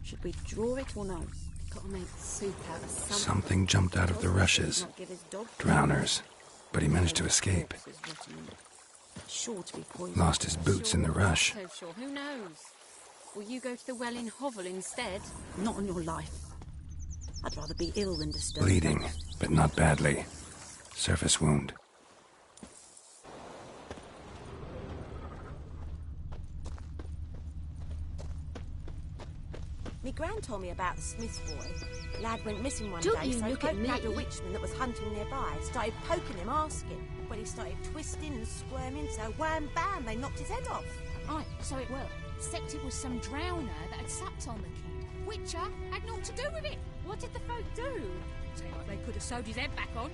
[SPEAKER 10] Should we draw it or no? Gotta make soup out of something.
[SPEAKER 2] Something jumped out of the rushes. Drowners. But he managed to escape.
[SPEAKER 10] Sure to be poisoned.
[SPEAKER 2] Lost his boots in the rush.
[SPEAKER 10] So sure. Who knows? Will you go to the well in Hovel instead? Not on your life. I'd rather be ill than disturbed.
[SPEAKER 2] Bleeding, but not badly. Surface wound.
[SPEAKER 10] Me gran told me about the Smith's boy. Lad went missing one
[SPEAKER 13] Don't
[SPEAKER 10] day,
[SPEAKER 13] you
[SPEAKER 10] so
[SPEAKER 13] look at
[SPEAKER 10] Pope nabbed a
[SPEAKER 13] me.
[SPEAKER 10] witchman that was hunting nearby. Started poking him, asking. When he started twisting and squirming, so wham bam, they knocked his head off.
[SPEAKER 16] Aye, so it were. Except it was some drowner that had supped on the kid. Witcher had naught to do with it. What did the folk do? Say like they could have sewed his head back on.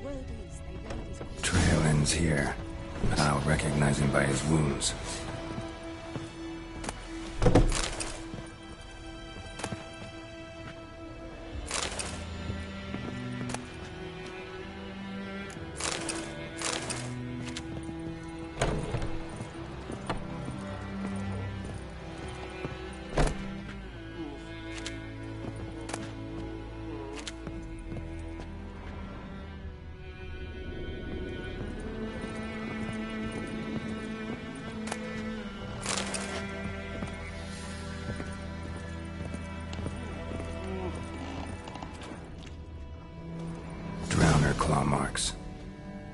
[SPEAKER 16] Word is, they laid his...
[SPEAKER 2] Trail ends here, but I'll recognize him by his wounds. Claw marks.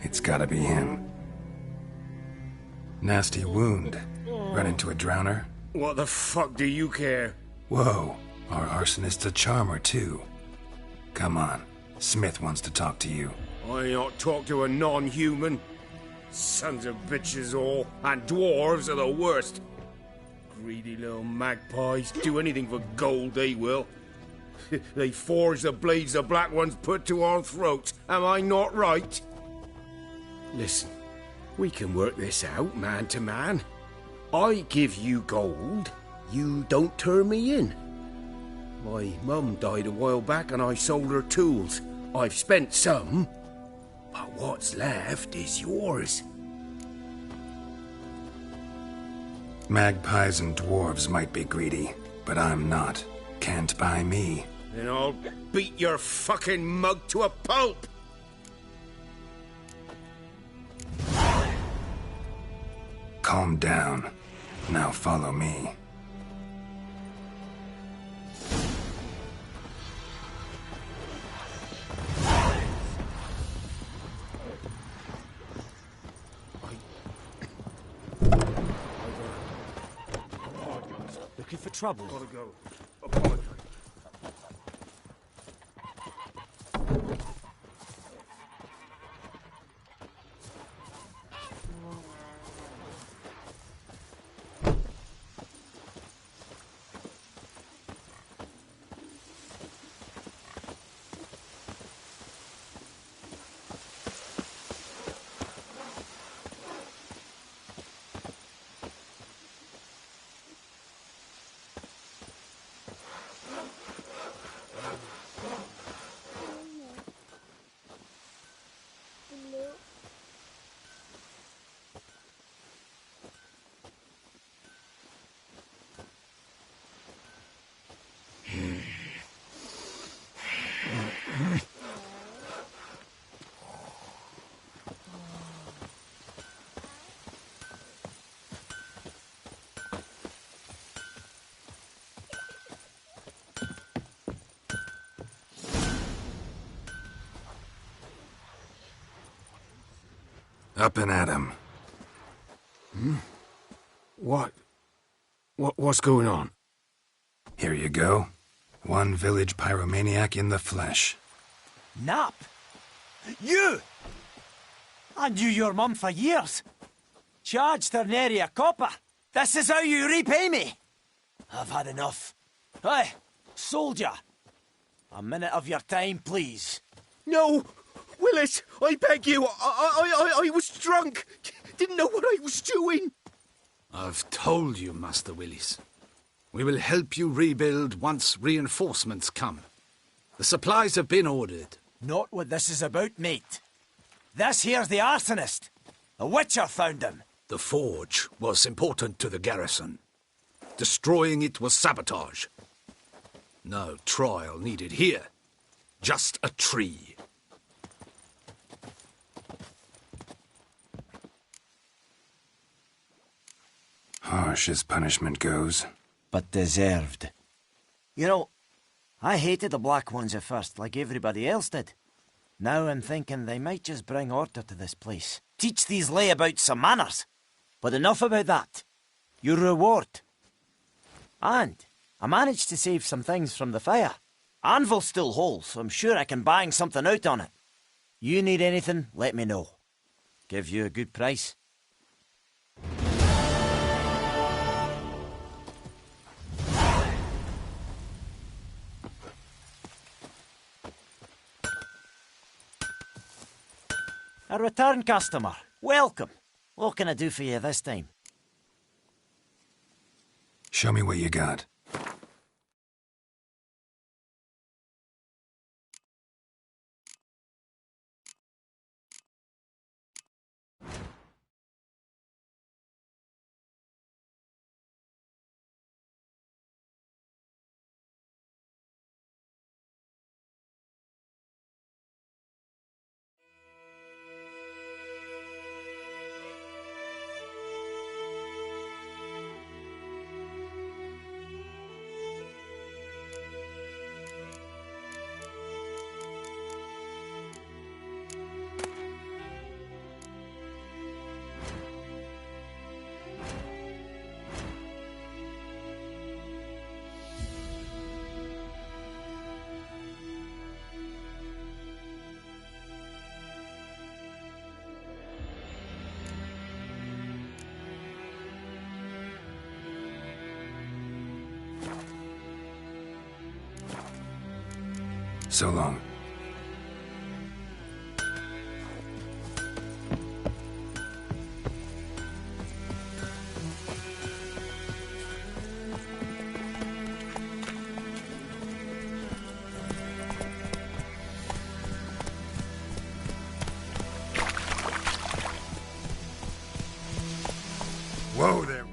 [SPEAKER 2] It's gotta be him. Nasty wound. Run into a drowner?
[SPEAKER 6] What the fuck do you care?
[SPEAKER 2] Whoa, our arsonist's a charmer too. Come on, Smith wants to talk to you.
[SPEAKER 6] I not talk to a non-human. Sons of bitches all, and dwarves are the worst. Greedy little magpies, do anything for gold they will. They forge the blades the black ones put to our throats. Am I not right? Listen, we can work this out man to man. I give you gold, you don't turn me in. My mum died a while back and I sold her tools. I've spent some, but what's left is yours.
[SPEAKER 2] Magpies and dwarves might be greedy, but I'm not. Can't buy me.
[SPEAKER 6] Then I'll beat your fucking mug to a pulp!
[SPEAKER 2] Calm down. Now follow me.
[SPEAKER 12] Looking for trouble?
[SPEAKER 6] Gotta go. Apologize.
[SPEAKER 2] Up and at 'em.
[SPEAKER 6] What's going on?
[SPEAKER 2] Here you go. One village pyromaniac in the flesh.
[SPEAKER 12] Nap? You! I knew your mum for years. Charged her nary a copper. This is how you repay me. I've had enough. Hey, soldier. A minute of your time, please.
[SPEAKER 6] No! Willis, I beg you. I was drunk. Didn't know what I was doing.
[SPEAKER 9] I've told you, Master Willis. We will help you rebuild once reinforcements come. The supplies have been ordered.
[SPEAKER 12] Not what this is about, mate. This here's the arsonist. A witcher found him.
[SPEAKER 9] The forge was important to the garrison. Destroying it was sabotage. No trial needed here. Just a tree.
[SPEAKER 2] Harsh as punishment goes.
[SPEAKER 12] But deserved. You know, I hated the Black Ones at first, like everybody else did. Now I'm thinking they might just bring order to this place. Teach these layabouts some manners. But enough about that. Your reward. And I managed to save some things from the fire. Anvil's still whole, so I'm sure I can bang something out on it. You need anything, let me know. Give you a good price. A return customer. Welcome. What can I do for you this time?
[SPEAKER 2] Show me what you got. So long. Whoa there.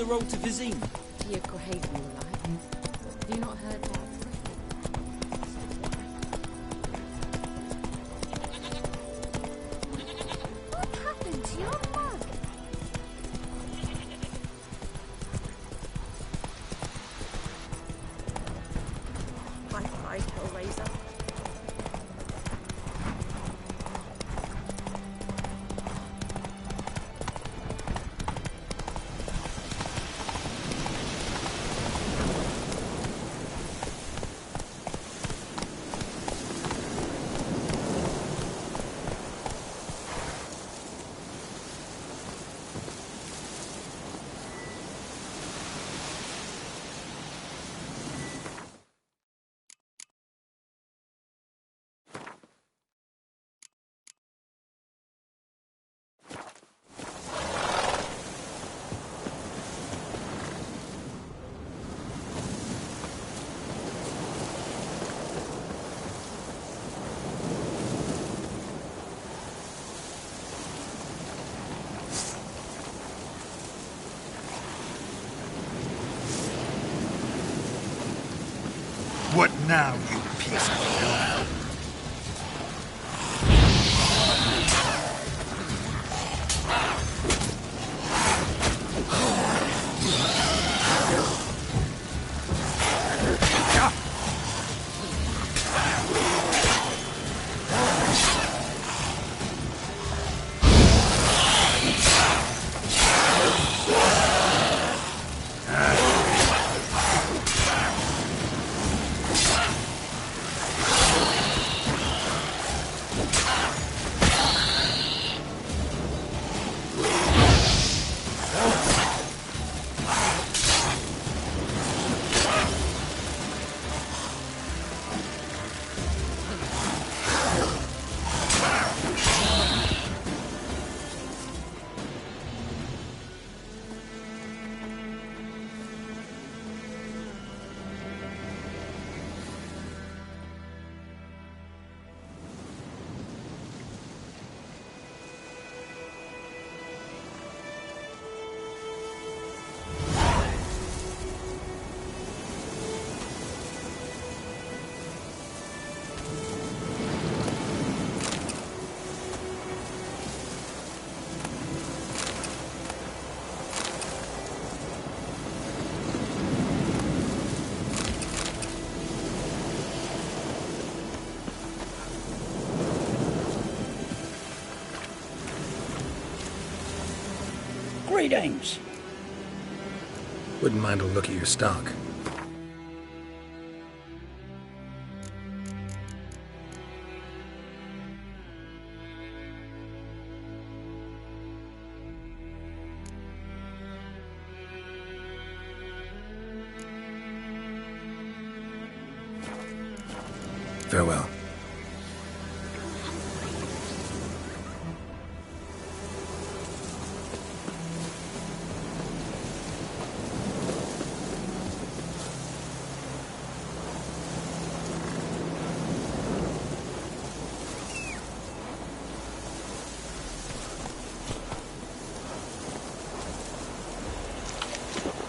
[SPEAKER 7] road to Vizine?
[SPEAKER 13] You're craving life. Have you not heard that?
[SPEAKER 5] What happened to your mug?
[SPEAKER 10] Bye-bye, Hellraiser.
[SPEAKER 4] What now, you piece of hell?
[SPEAKER 9] Greetings.
[SPEAKER 2] Wouldn't mind a look at your stock. Farewell.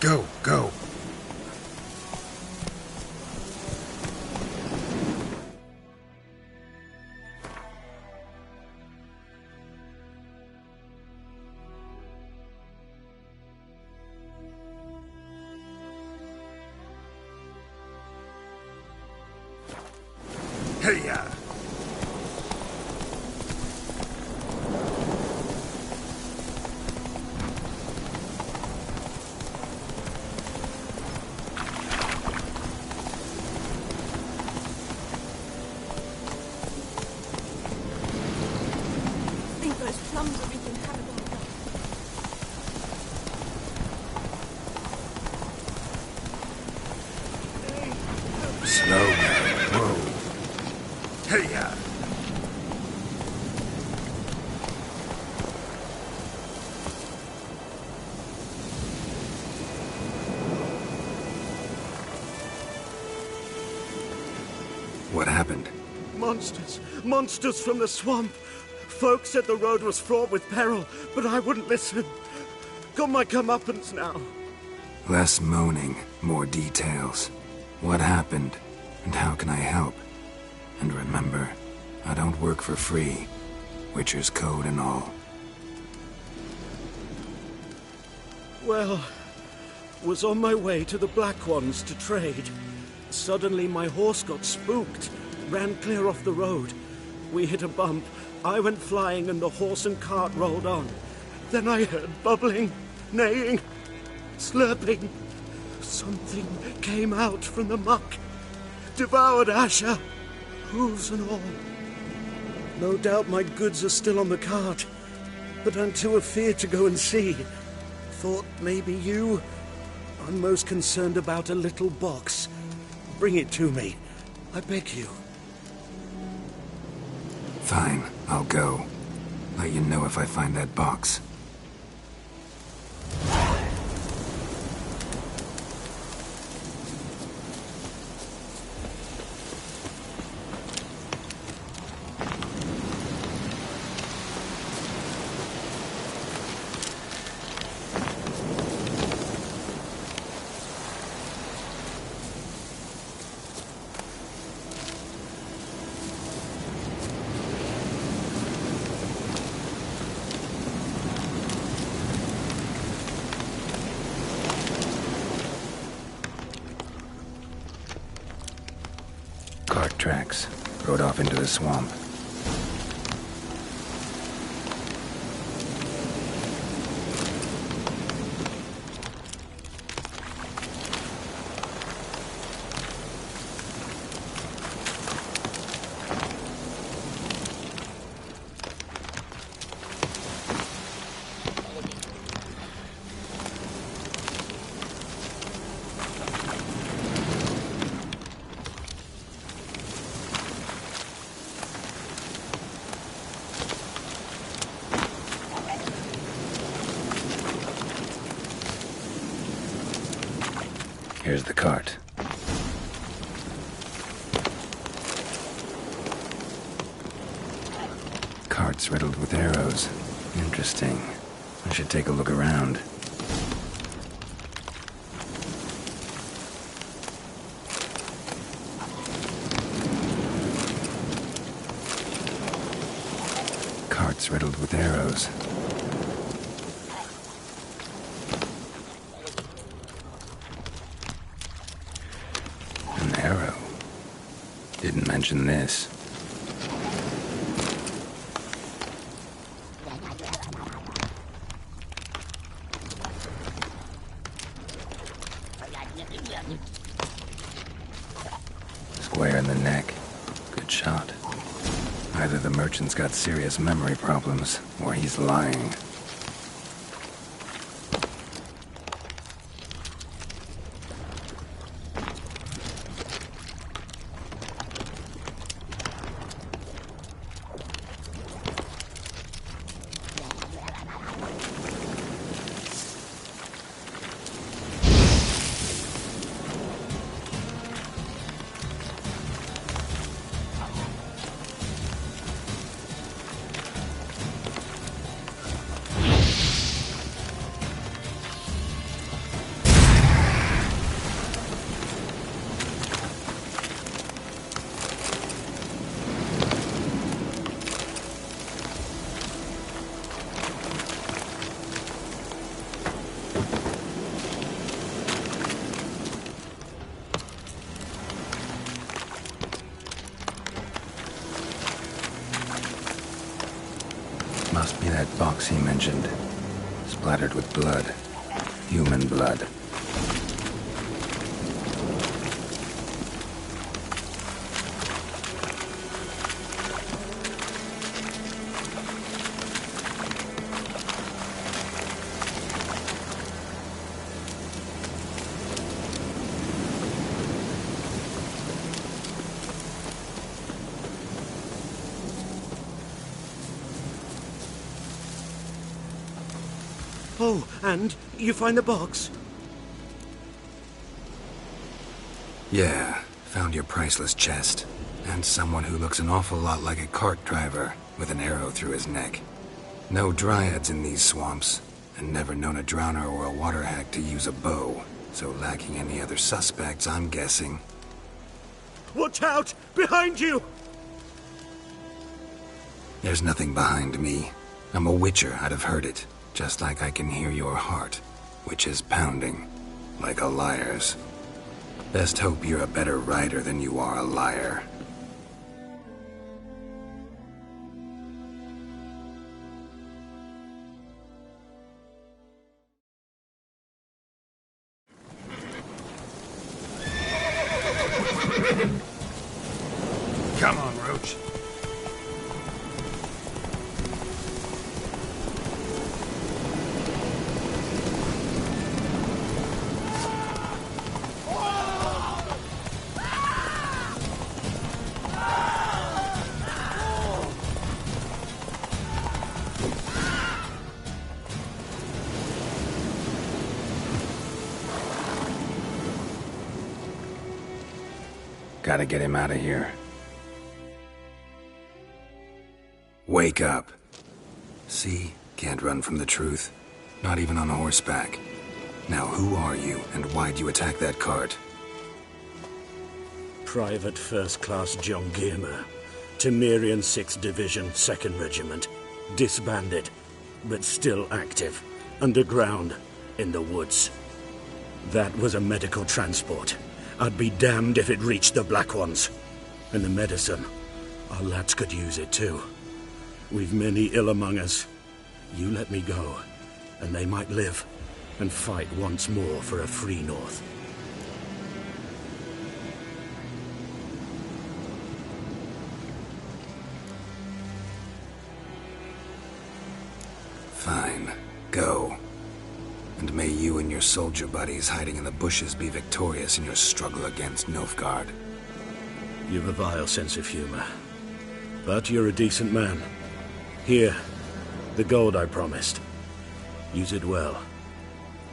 [SPEAKER 2] Go, go. Hey-ya!
[SPEAKER 10] I think those plums are even habitable.
[SPEAKER 2] Slow now. Whoa. Hey-ya! What happened?
[SPEAKER 17] Monsters! Monsters from the swamp! Folk said the road was fraught with peril, but I wouldn't listen. Got my comeuppance now.
[SPEAKER 2] Less moaning, more details. What happened, and how can I help? And remember, I don't work for free. Witcher's code and all.
[SPEAKER 15] Well, was on my way to the Black Ones to trade. Suddenly my horse got spooked, ran clear off the road. We hit a bump, I went flying and the horse and cart rolled on. Then I heard bubbling, neighing, slurping. Something came out from the muck, devoured Asher, hooves and all. No doubt my goods are still on the cart, but I'm too afeard to go and see. Thought maybe you... I'm most concerned about a little box. Bring it to me, I beg you.
[SPEAKER 2] Fine, I'll go. Let you know if I find that box. Cart tracks. Rode off into the swamp. Here's the cart. Cart's riddled with arrows. Interesting. I should take a look around. Cart's riddled with arrows. Arrow. Didn't mention this. Square in the neck. Good shot. Either the merchant's got serious memory problems, or he's lying. Must be that box he mentioned. Splattered with blood. Human blood.
[SPEAKER 15] Oh, and you find the box?
[SPEAKER 2] Yeah, found your priceless chest. And someone who looks an awful lot like a cart driver, with an arrow through his neck. No dryads in these swamps, and never known a drowner or a water hack to use a bow. So lacking any other suspects, I'm guessing.
[SPEAKER 17] Watch out! Behind you!
[SPEAKER 2] There's nothing behind me. I'm a witcher, I'd have heard it. Just like I can hear your heart, which is pounding, like a liar's. Best hope you're a better rider than you are a liar.
[SPEAKER 4] Come on, Roach.
[SPEAKER 2] Gotta get him out of here. Wake up. See? Can't run from the truth. Not even on horseback. Now who are you, and why'd you attack that cart?
[SPEAKER 15] Private First Class John Giermer, Temerian 6th Division, 2nd Regiment. Disbanded, but still active. Underground, in the woods. That was a medical transport. I'd be damned if it reached the Black Ones. And the medicine, our lads could use it too. We've many ill among us. You let me go, and they might live, and fight once more for a free North.
[SPEAKER 2] Fine. Go. And may you and your soldier buddies hiding in the bushes be victorious in your struggle against Nilfgaard.
[SPEAKER 15] You've a vile sense of humor. But you're a decent man. Here, the gold I promised. Use it well.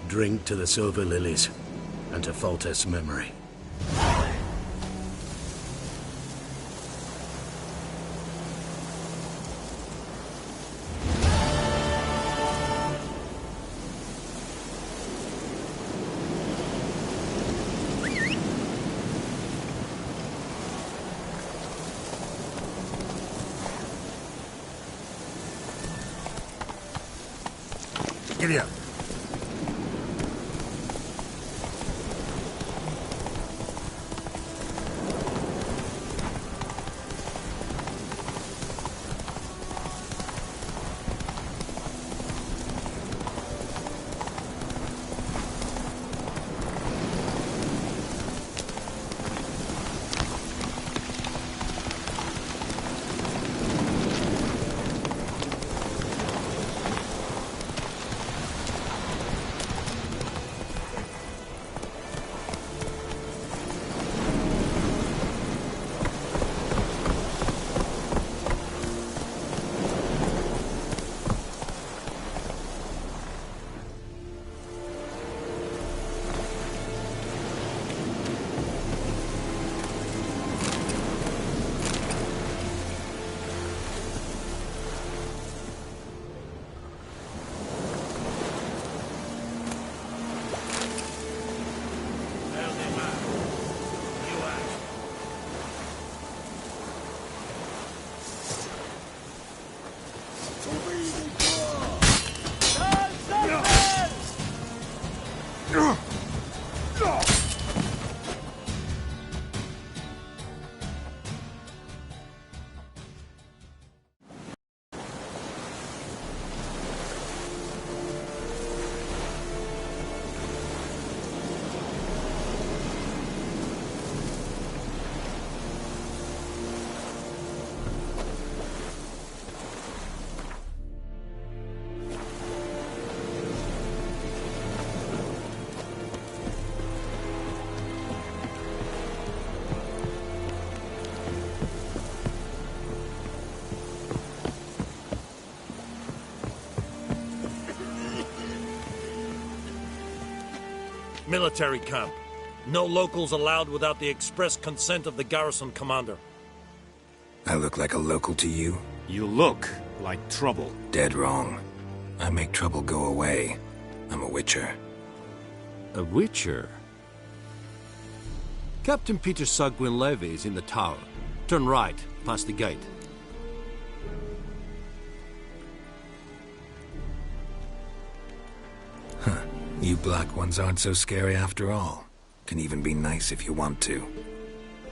[SPEAKER 15] Drink to the Silver Lilies, and to Foltest's memory.
[SPEAKER 4] Giddy up.
[SPEAKER 18] Military camp. No locals allowed without the express consent of the garrison commander.
[SPEAKER 2] I look like a local to you?
[SPEAKER 19] You look like trouble.
[SPEAKER 2] Dead wrong. I make trouble go away. I'm a witcher.
[SPEAKER 19] A witcher? Captain Peter Sagwin Levy is in the tower. Turn right, past the gate.
[SPEAKER 2] Huh. You black ones aren't so scary after all. Can even be nice if you want to.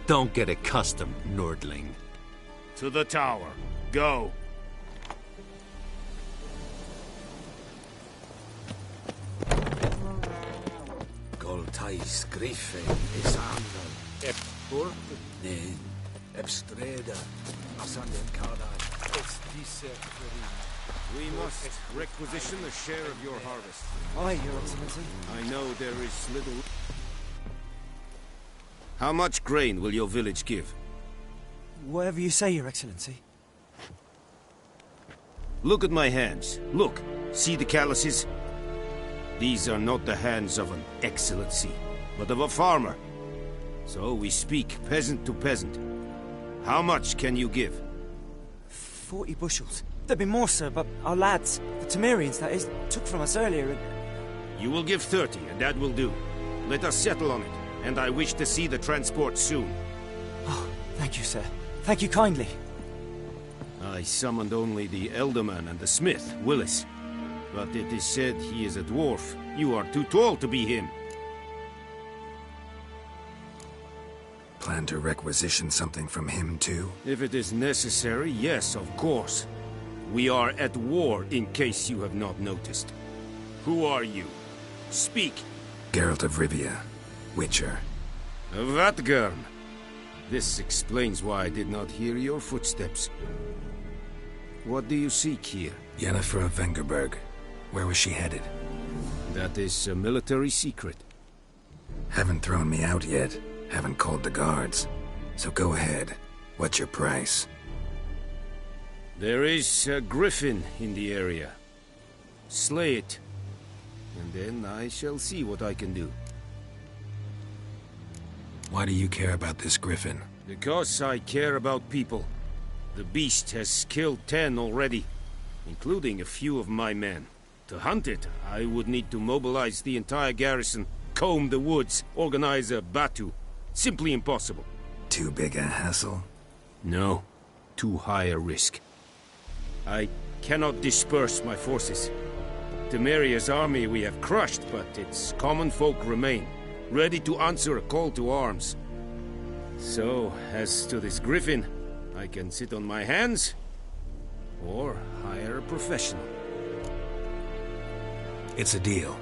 [SPEAKER 19] Don't get accustomed, Nordling.
[SPEAKER 6] To the tower. Go.
[SPEAKER 11] Goltais Griffe is Andal. Epur, ne, Ebstreda, Asanden Kardai.
[SPEAKER 6] We must requisition a share of your harvest.
[SPEAKER 12] Aye, Your Excellency.
[SPEAKER 6] I know there is little... How much grain will your village give?
[SPEAKER 12] Whatever you say, Your Excellency.
[SPEAKER 6] Look at my hands. Look. See the calluses? These are not the hands of an excellency, but of a farmer. So we speak peasant to peasant. How much can you give?
[SPEAKER 12] 40 bushels. There'd be more, sir, but our lads, the Temerians, that is, took from us earlier and...
[SPEAKER 6] You will give 30, and that will do. Let us settle on it, and I wish to see the transport soon.
[SPEAKER 12] Oh, thank you, sir. Thank you kindly.
[SPEAKER 6] I summoned only the Elderman and the smith, Willis. But it is said he is a dwarf. You are too tall to be him.
[SPEAKER 2] Plan to requisition something from him, too?
[SPEAKER 6] If it is necessary, yes, of course. We are at war, in case you have not noticed. Who are you? Speak.
[SPEAKER 2] Geralt of Rivia, Witcher.
[SPEAKER 6] Vatgern. This explains why I did not hear your footsteps. What do you seek here?
[SPEAKER 2] Yennefer of Vengerberg. Where was she headed?
[SPEAKER 6] That is a military secret.
[SPEAKER 2] Haven't thrown me out yet. Haven't called the guards. So go ahead. What's your price?
[SPEAKER 6] There is a griffin in the area. Slay it. And then I shall see what I can do.
[SPEAKER 2] Why do you care about this griffin?
[SPEAKER 6] Because I care about people. The beast has killed 10 already, including a few of my men. To hunt it, I would need to mobilize the entire garrison, comb the woods, organize a batu. Simply impossible.
[SPEAKER 2] Too big a hassle?
[SPEAKER 6] No. Too high a risk. I cannot disperse my forces. Temeria's army we have crushed, but its common folk remain, ready to answer a call to arms. So, as to this griffin, I can sit on my hands, or hire a professional.
[SPEAKER 2] It's a deal.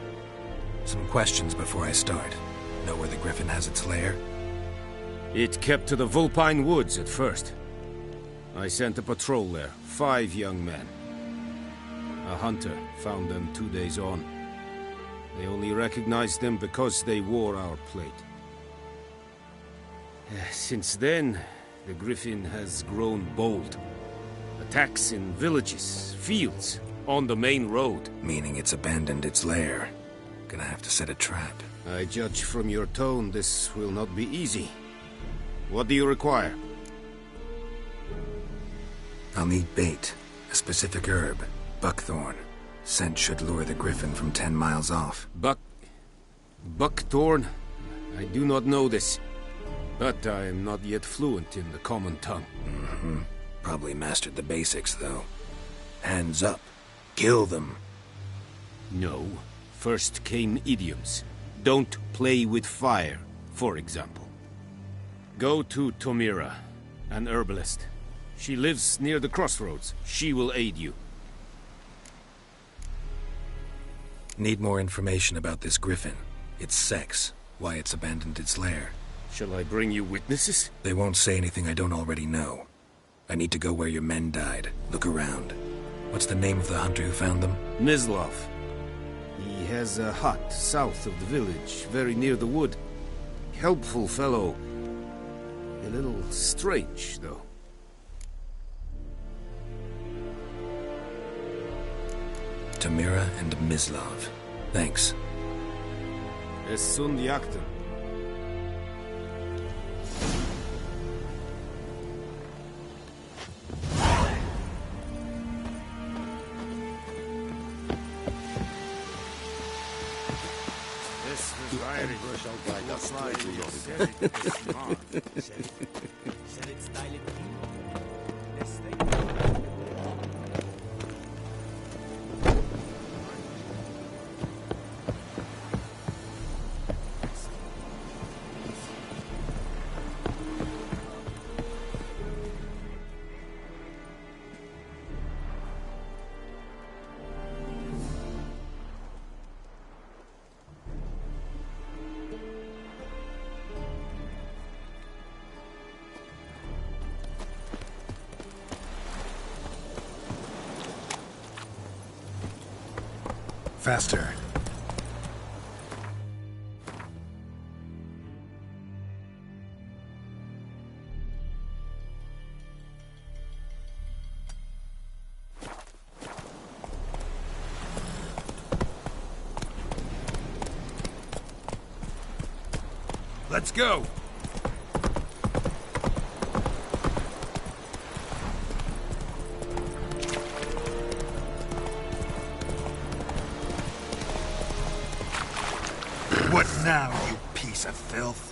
[SPEAKER 2] Some questions before I start. Know where the griffin has its lair?
[SPEAKER 6] It kept to the Vulpine Woods at first. I sent a patrol there, 5 young men. A hunter found them 2 days on. They only recognized them because they wore our plate. Since then, the griffin has grown bold. Attacks in villages, fields, on the main road.
[SPEAKER 2] Meaning it's abandoned its lair. Gonna have to set a trap.
[SPEAKER 6] I judge from your tone this will not be easy. What do you require?
[SPEAKER 2] I'll need bait. A specific herb. Buckthorn. Scent should lure the griffin from 10 miles off.
[SPEAKER 6] Buckthorn? I do not know this. But I am not yet fluent in the common tongue.
[SPEAKER 2] Mm-hmm. Probably mastered the basics, though. Hands up. Kill them.
[SPEAKER 6] No. First came idioms. Don't play with fire, for example. Go to Tomira, an herbalist. She lives near the crossroads. She will aid you.
[SPEAKER 2] Need more information about this griffin. Its sex, why it's abandoned its lair.
[SPEAKER 6] Shall I bring you witnesses?
[SPEAKER 2] They won't say anything I don't already know. I need to go where your men died. Look around. What's the name of the hunter who found them?
[SPEAKER 6] Mislav. He has a hut south of the village, very near the wood. Helpful fellow. A little strange, though.
[SPEAKER 2] Tamira and Mislav. Thanks.
[SPEAKER 6] Esund Yakten.
[SPEAKER 4] shall guide us straight to your
[SPEAKER 2] Faster.
[SPEAKER 6] Let's go!
[SPEAKER 2] What now, you piece of filth?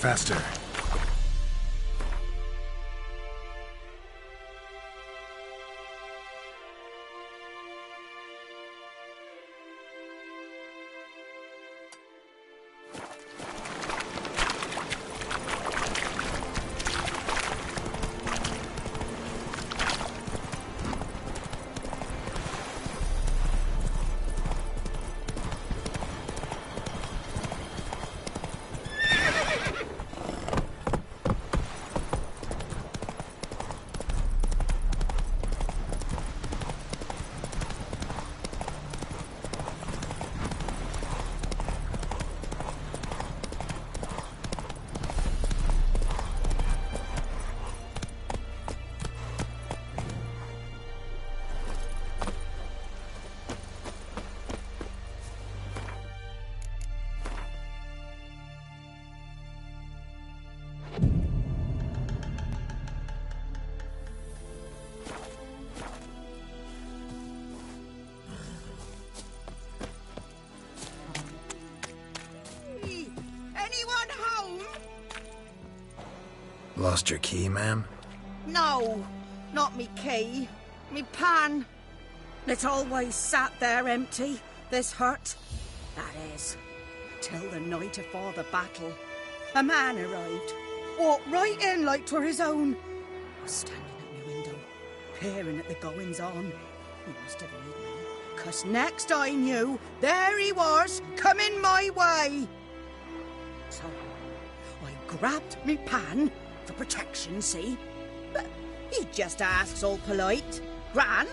[SPEAKER 2] Faster. Lost your key, ma'am?
[SPEAKER 20] No, not me key. Me pan. It's always sat there empty, this hut. That is, till the night afore the battle. A man arrived, walked right in like 'twere his own. I was standing at my window, peering at the goings-on. He must have heard me, 'cause next I knew, there he was, coming my way. So, I grabbed me pan, for protection, see? But he just asks all polite, Gran,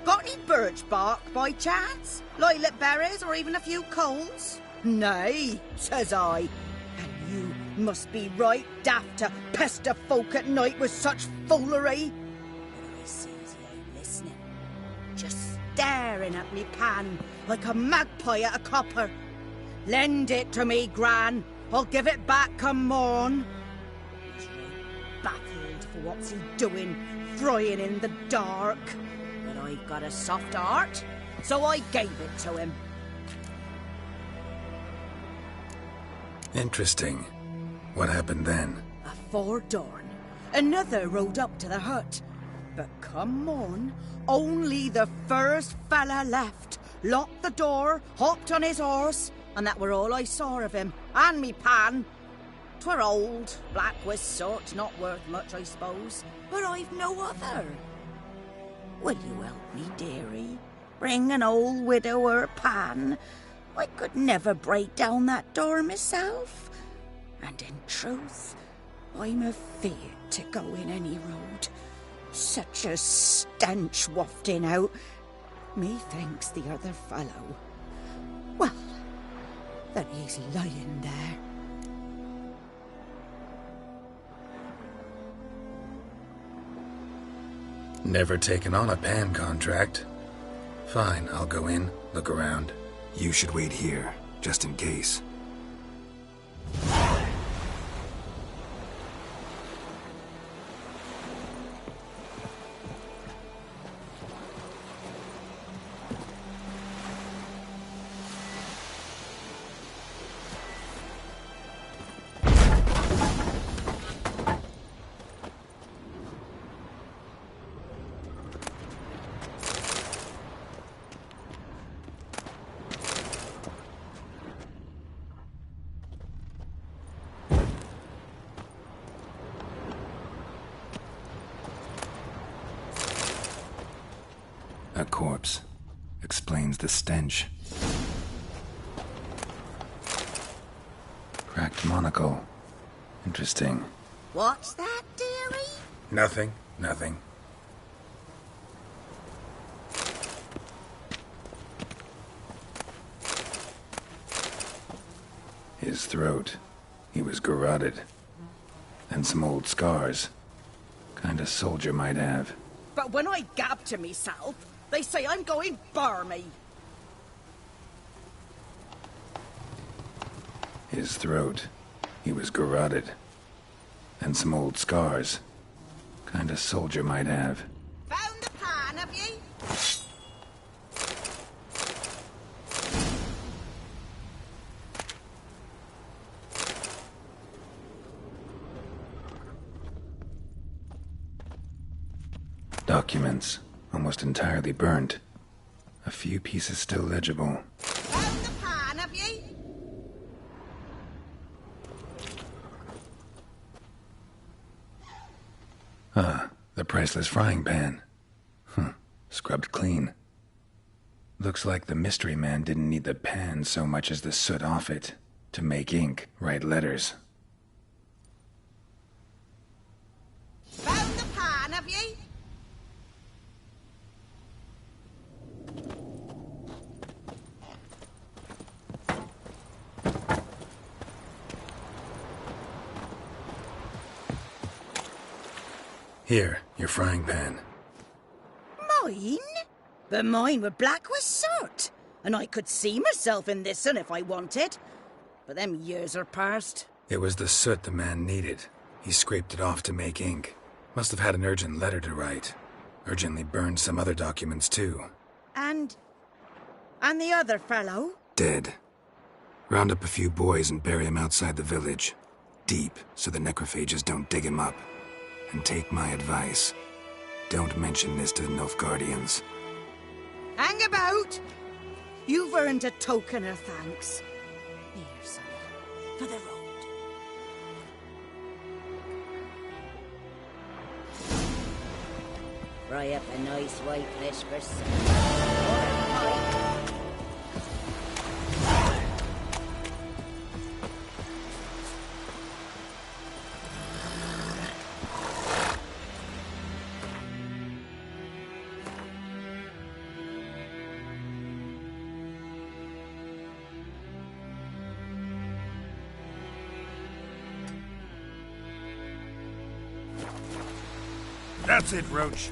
[SPEAKER 20] got any birch bark by chance? Lilac berries or even a few coals? Nay, says I. And you must be right daft to pester folk at night with such foolery. But I sees you ain't listening. Just staring at me pan like a magpie at a copper. Lend it to me, Gran. I'll give it back come morn. He's right baffled for what's he doing, frying in the dark. But I've got a soft heart, so I gave it to him.
[SPEAKER 2] Interesting. What hafpened then?
[SPEAKER 20] Afore dawn, another rode up to the hut. But come morn, only the first fella left, locked the door, hopped on his horse, and that were all I saw of him, and me pan. 'Twere old, black with soot, not worth much, I suppose, but I've no other. Will you help me, dearie? Bring an old widower pan. I could never break down that door myself. And in truth, I'm afeard to go in any road. Such a stench wafting out. Methinks the other fellow. Well, that he's lying there.
[SPEAKER 2] Never taken on a pan contract. Fine, I'll go in, look around. You should wait here, just in case. A corpse. Explains the stench. Cracked monocle. Interesting.
[SPEAKER 20] What's that, dearie?
[SPEAKER 2] Nothing. His throat. He was garroted. And some old scars. Kind of soldier might have.
[SPEAKER 20] But when I gab to myself, they say I'm going barmy.
[SPEAKER 2] His throat. He was garroted. And some old scars. Kind of soldier might have.
[SPEAKER 20] Found the pan, have ye?
[SPEAKER 2] Documents. Almost entirely burnt. A few pieces still legible.
[SPEAKER 20] Found the pan, have ye?
[SPEAKER 2] The priceless frying pan. Scrubbed clean. Looks like the mystery man didn't need the pan so much as the soot off it. To make ink, write letters.
[SPEAKER 20] Found the pan, have ye?
[SPEAKER 2] Here, your frying pan.
[SPEAKER 20] Mine? But mine were black with soot. And I could see myself in this one if I wanted. But them years are past.
[SPEAKER 2] It was the soot the man needed. He scraped it off to make ink. Must have had an urgent letter to write. Urgently burned some other documents too.
[SPEAKER 20] And the other fellow?
[SPEAKER 2] Dead. Round up a few boys and bury him outside the village. Deep, so the necrophages don't dig him up. And take my advice. Don't mention this to the Nilfgaardians.
[SPEAKER 20] Hang about! You've earned a token of thanks. Here, son, for the road. Fry up a nice white fish for supper.
[SPEAKER 6] That's it, Roach.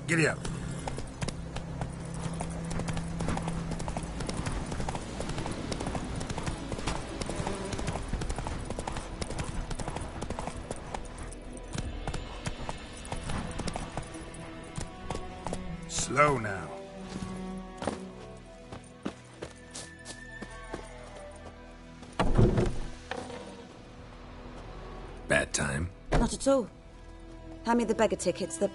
[SPEAKER 6] Giddy up. Slow now.
[SPEAKER 2] Bad time?
[SPEAKER 21] Not at all. Hand me the beggar tickets, the...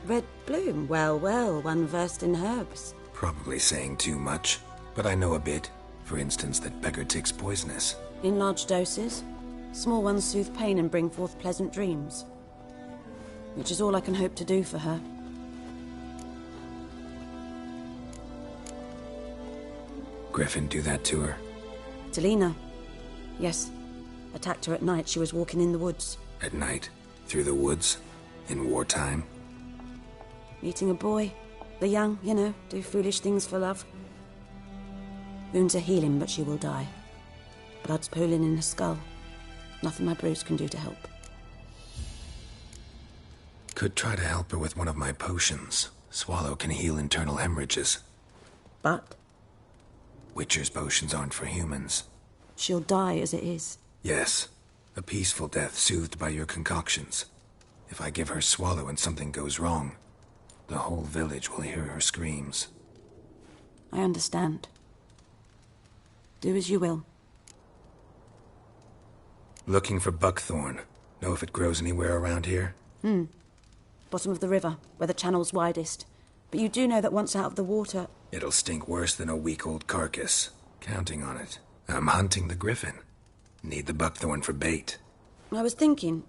[SPEAKER 21] Red bloom. Well, well, one versed in herbs.
[SPEAKER 2] Probably saying too much, but I know a bit. For instance, that beggar tick's poisonous.
[SPEAKER 21] In large doses. Small ones soothe pain and bring forth pleasant dreams. Which is all I can hope to do for her.
[SPEAKER 2] Griffin do that to her?
[SPEAKER 21] Delina. Yes. Attacked her at night. She was walking in the woods.
[SPEAKER 2] At night? Through the woods? In wartime?
[SPEAKER 21] Meeting a boy. The young, you know, do foolish things for love. Wounds are healing, but she will die. Blood's pooling in her skull. Nothing my brews can do to help.
[SPEAKER 2] Could try to help her with one of my potions. Swallow can heal internal hemorrhages.
[SPEAKER 21] But?
[SPEAKER 2] Witcher's potions aren't for humans.
[SPEAKER 21] She'll die as it is.
[SPEAKER 2] Yes. A peaceful death soothed by your concoctions. If I give her Swallow and something goes wrong, the whole village will hear her screams.
[SPEAKER 21] I understand. Do as you will.
[SPEAKER 2] Looking for buckthorn. Know if it grows anywhere around here?
[SPEAKER 21] Bottom of the river, where the channel's widest. But you do know that once out of the water...
[SPEAKER 2] It'll stink worse than a week-old carcass. Counting on it. I'm hunting the griffin. Need the buckthorn for bait.
[SPEAKER 21] I was thinking...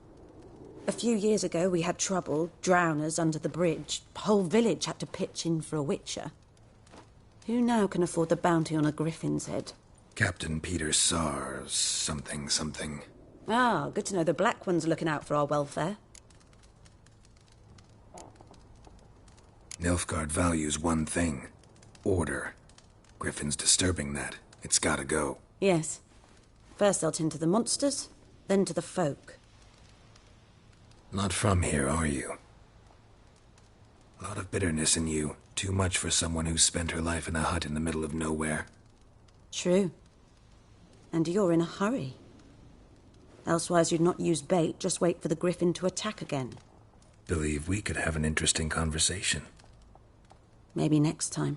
[SPEAKER 21] A few years ago we had trouble, drowners under the bridge. The whole village had to pitch in for a witcher. Who now can afford the bounty on a griffin's head?
[SPEAKER 2] Captain Peter Sars, something.
[SPEAKER 21] Ah, good to know the Black One's looking out for our welfare.
[SPEAKER 2] Nilfgaard values one thing. Order. Griffin's disturbing that. It's gotta go.
[SPEAKER 21] Yes. First they'll tend to the monsters, then to the folk.
[SPEAKER 2] Not from here, are you? A lot of bitterness in you. Too much for someone who's spent her life in a hut in the middle of nowhere.
[SPEAKER 21] True. And you're in a hurry. Elsewise you'd not use bait, just wait for the griffin to attack again.
[SPEAKER 2] Believe we could have an interesting conversation.
[SPEAKER 21] Maybe next time.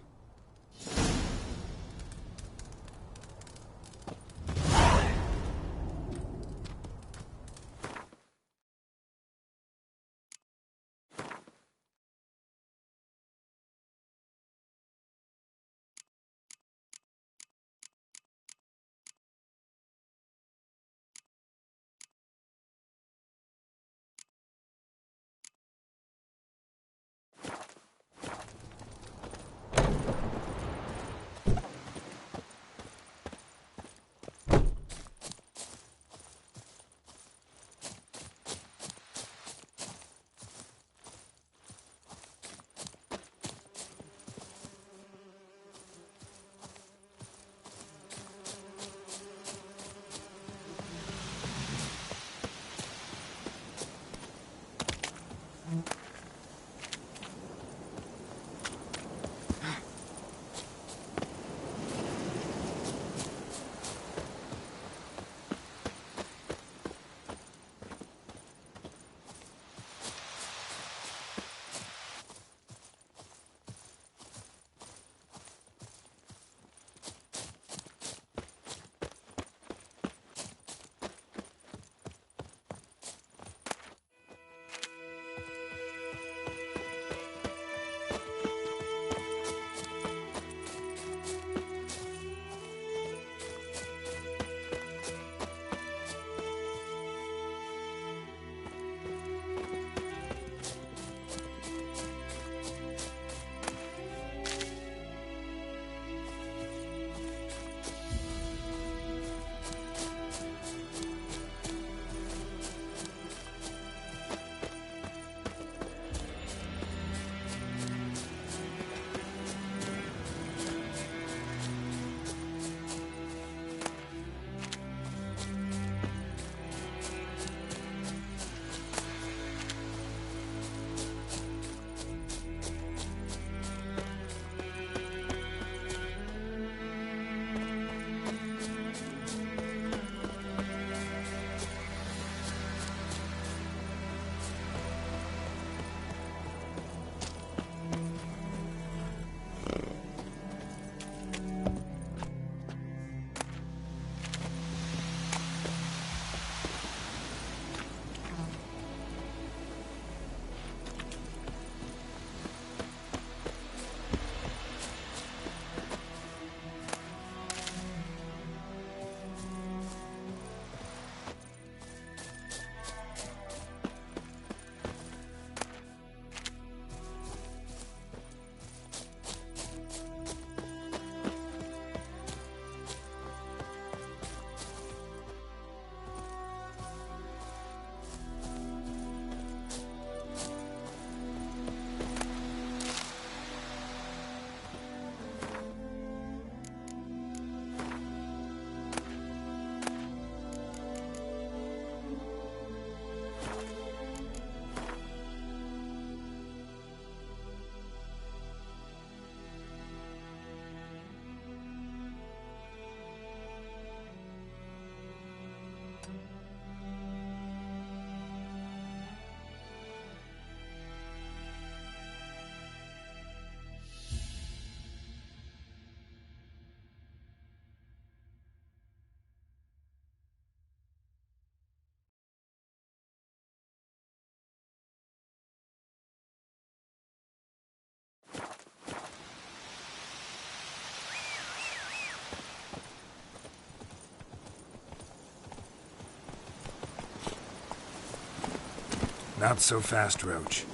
[SPEAKER 2] Not so fast, Roach.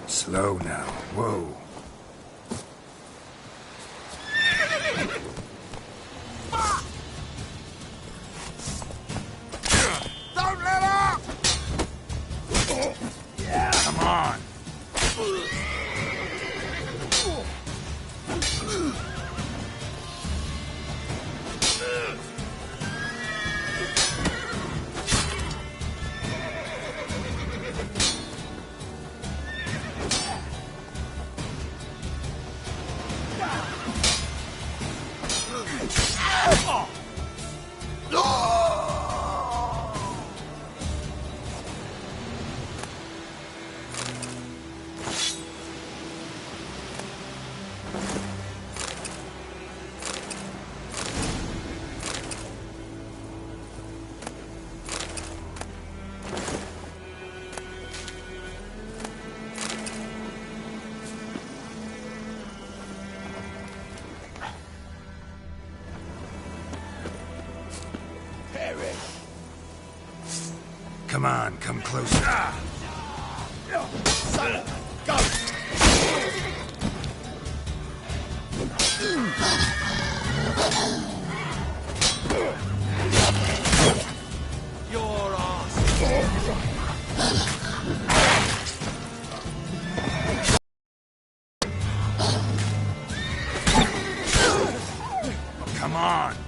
[SPEAKER 2] Slow now. Whoa.
[SPEAKER 1] Don't let up!
[SPEAKER 2] Yeah, come on. Come on, come closer.
[SPEAKER 1] Son of a ghost!
[SPEAKER 18] Your ass.
[SPEAKER 2] Come on.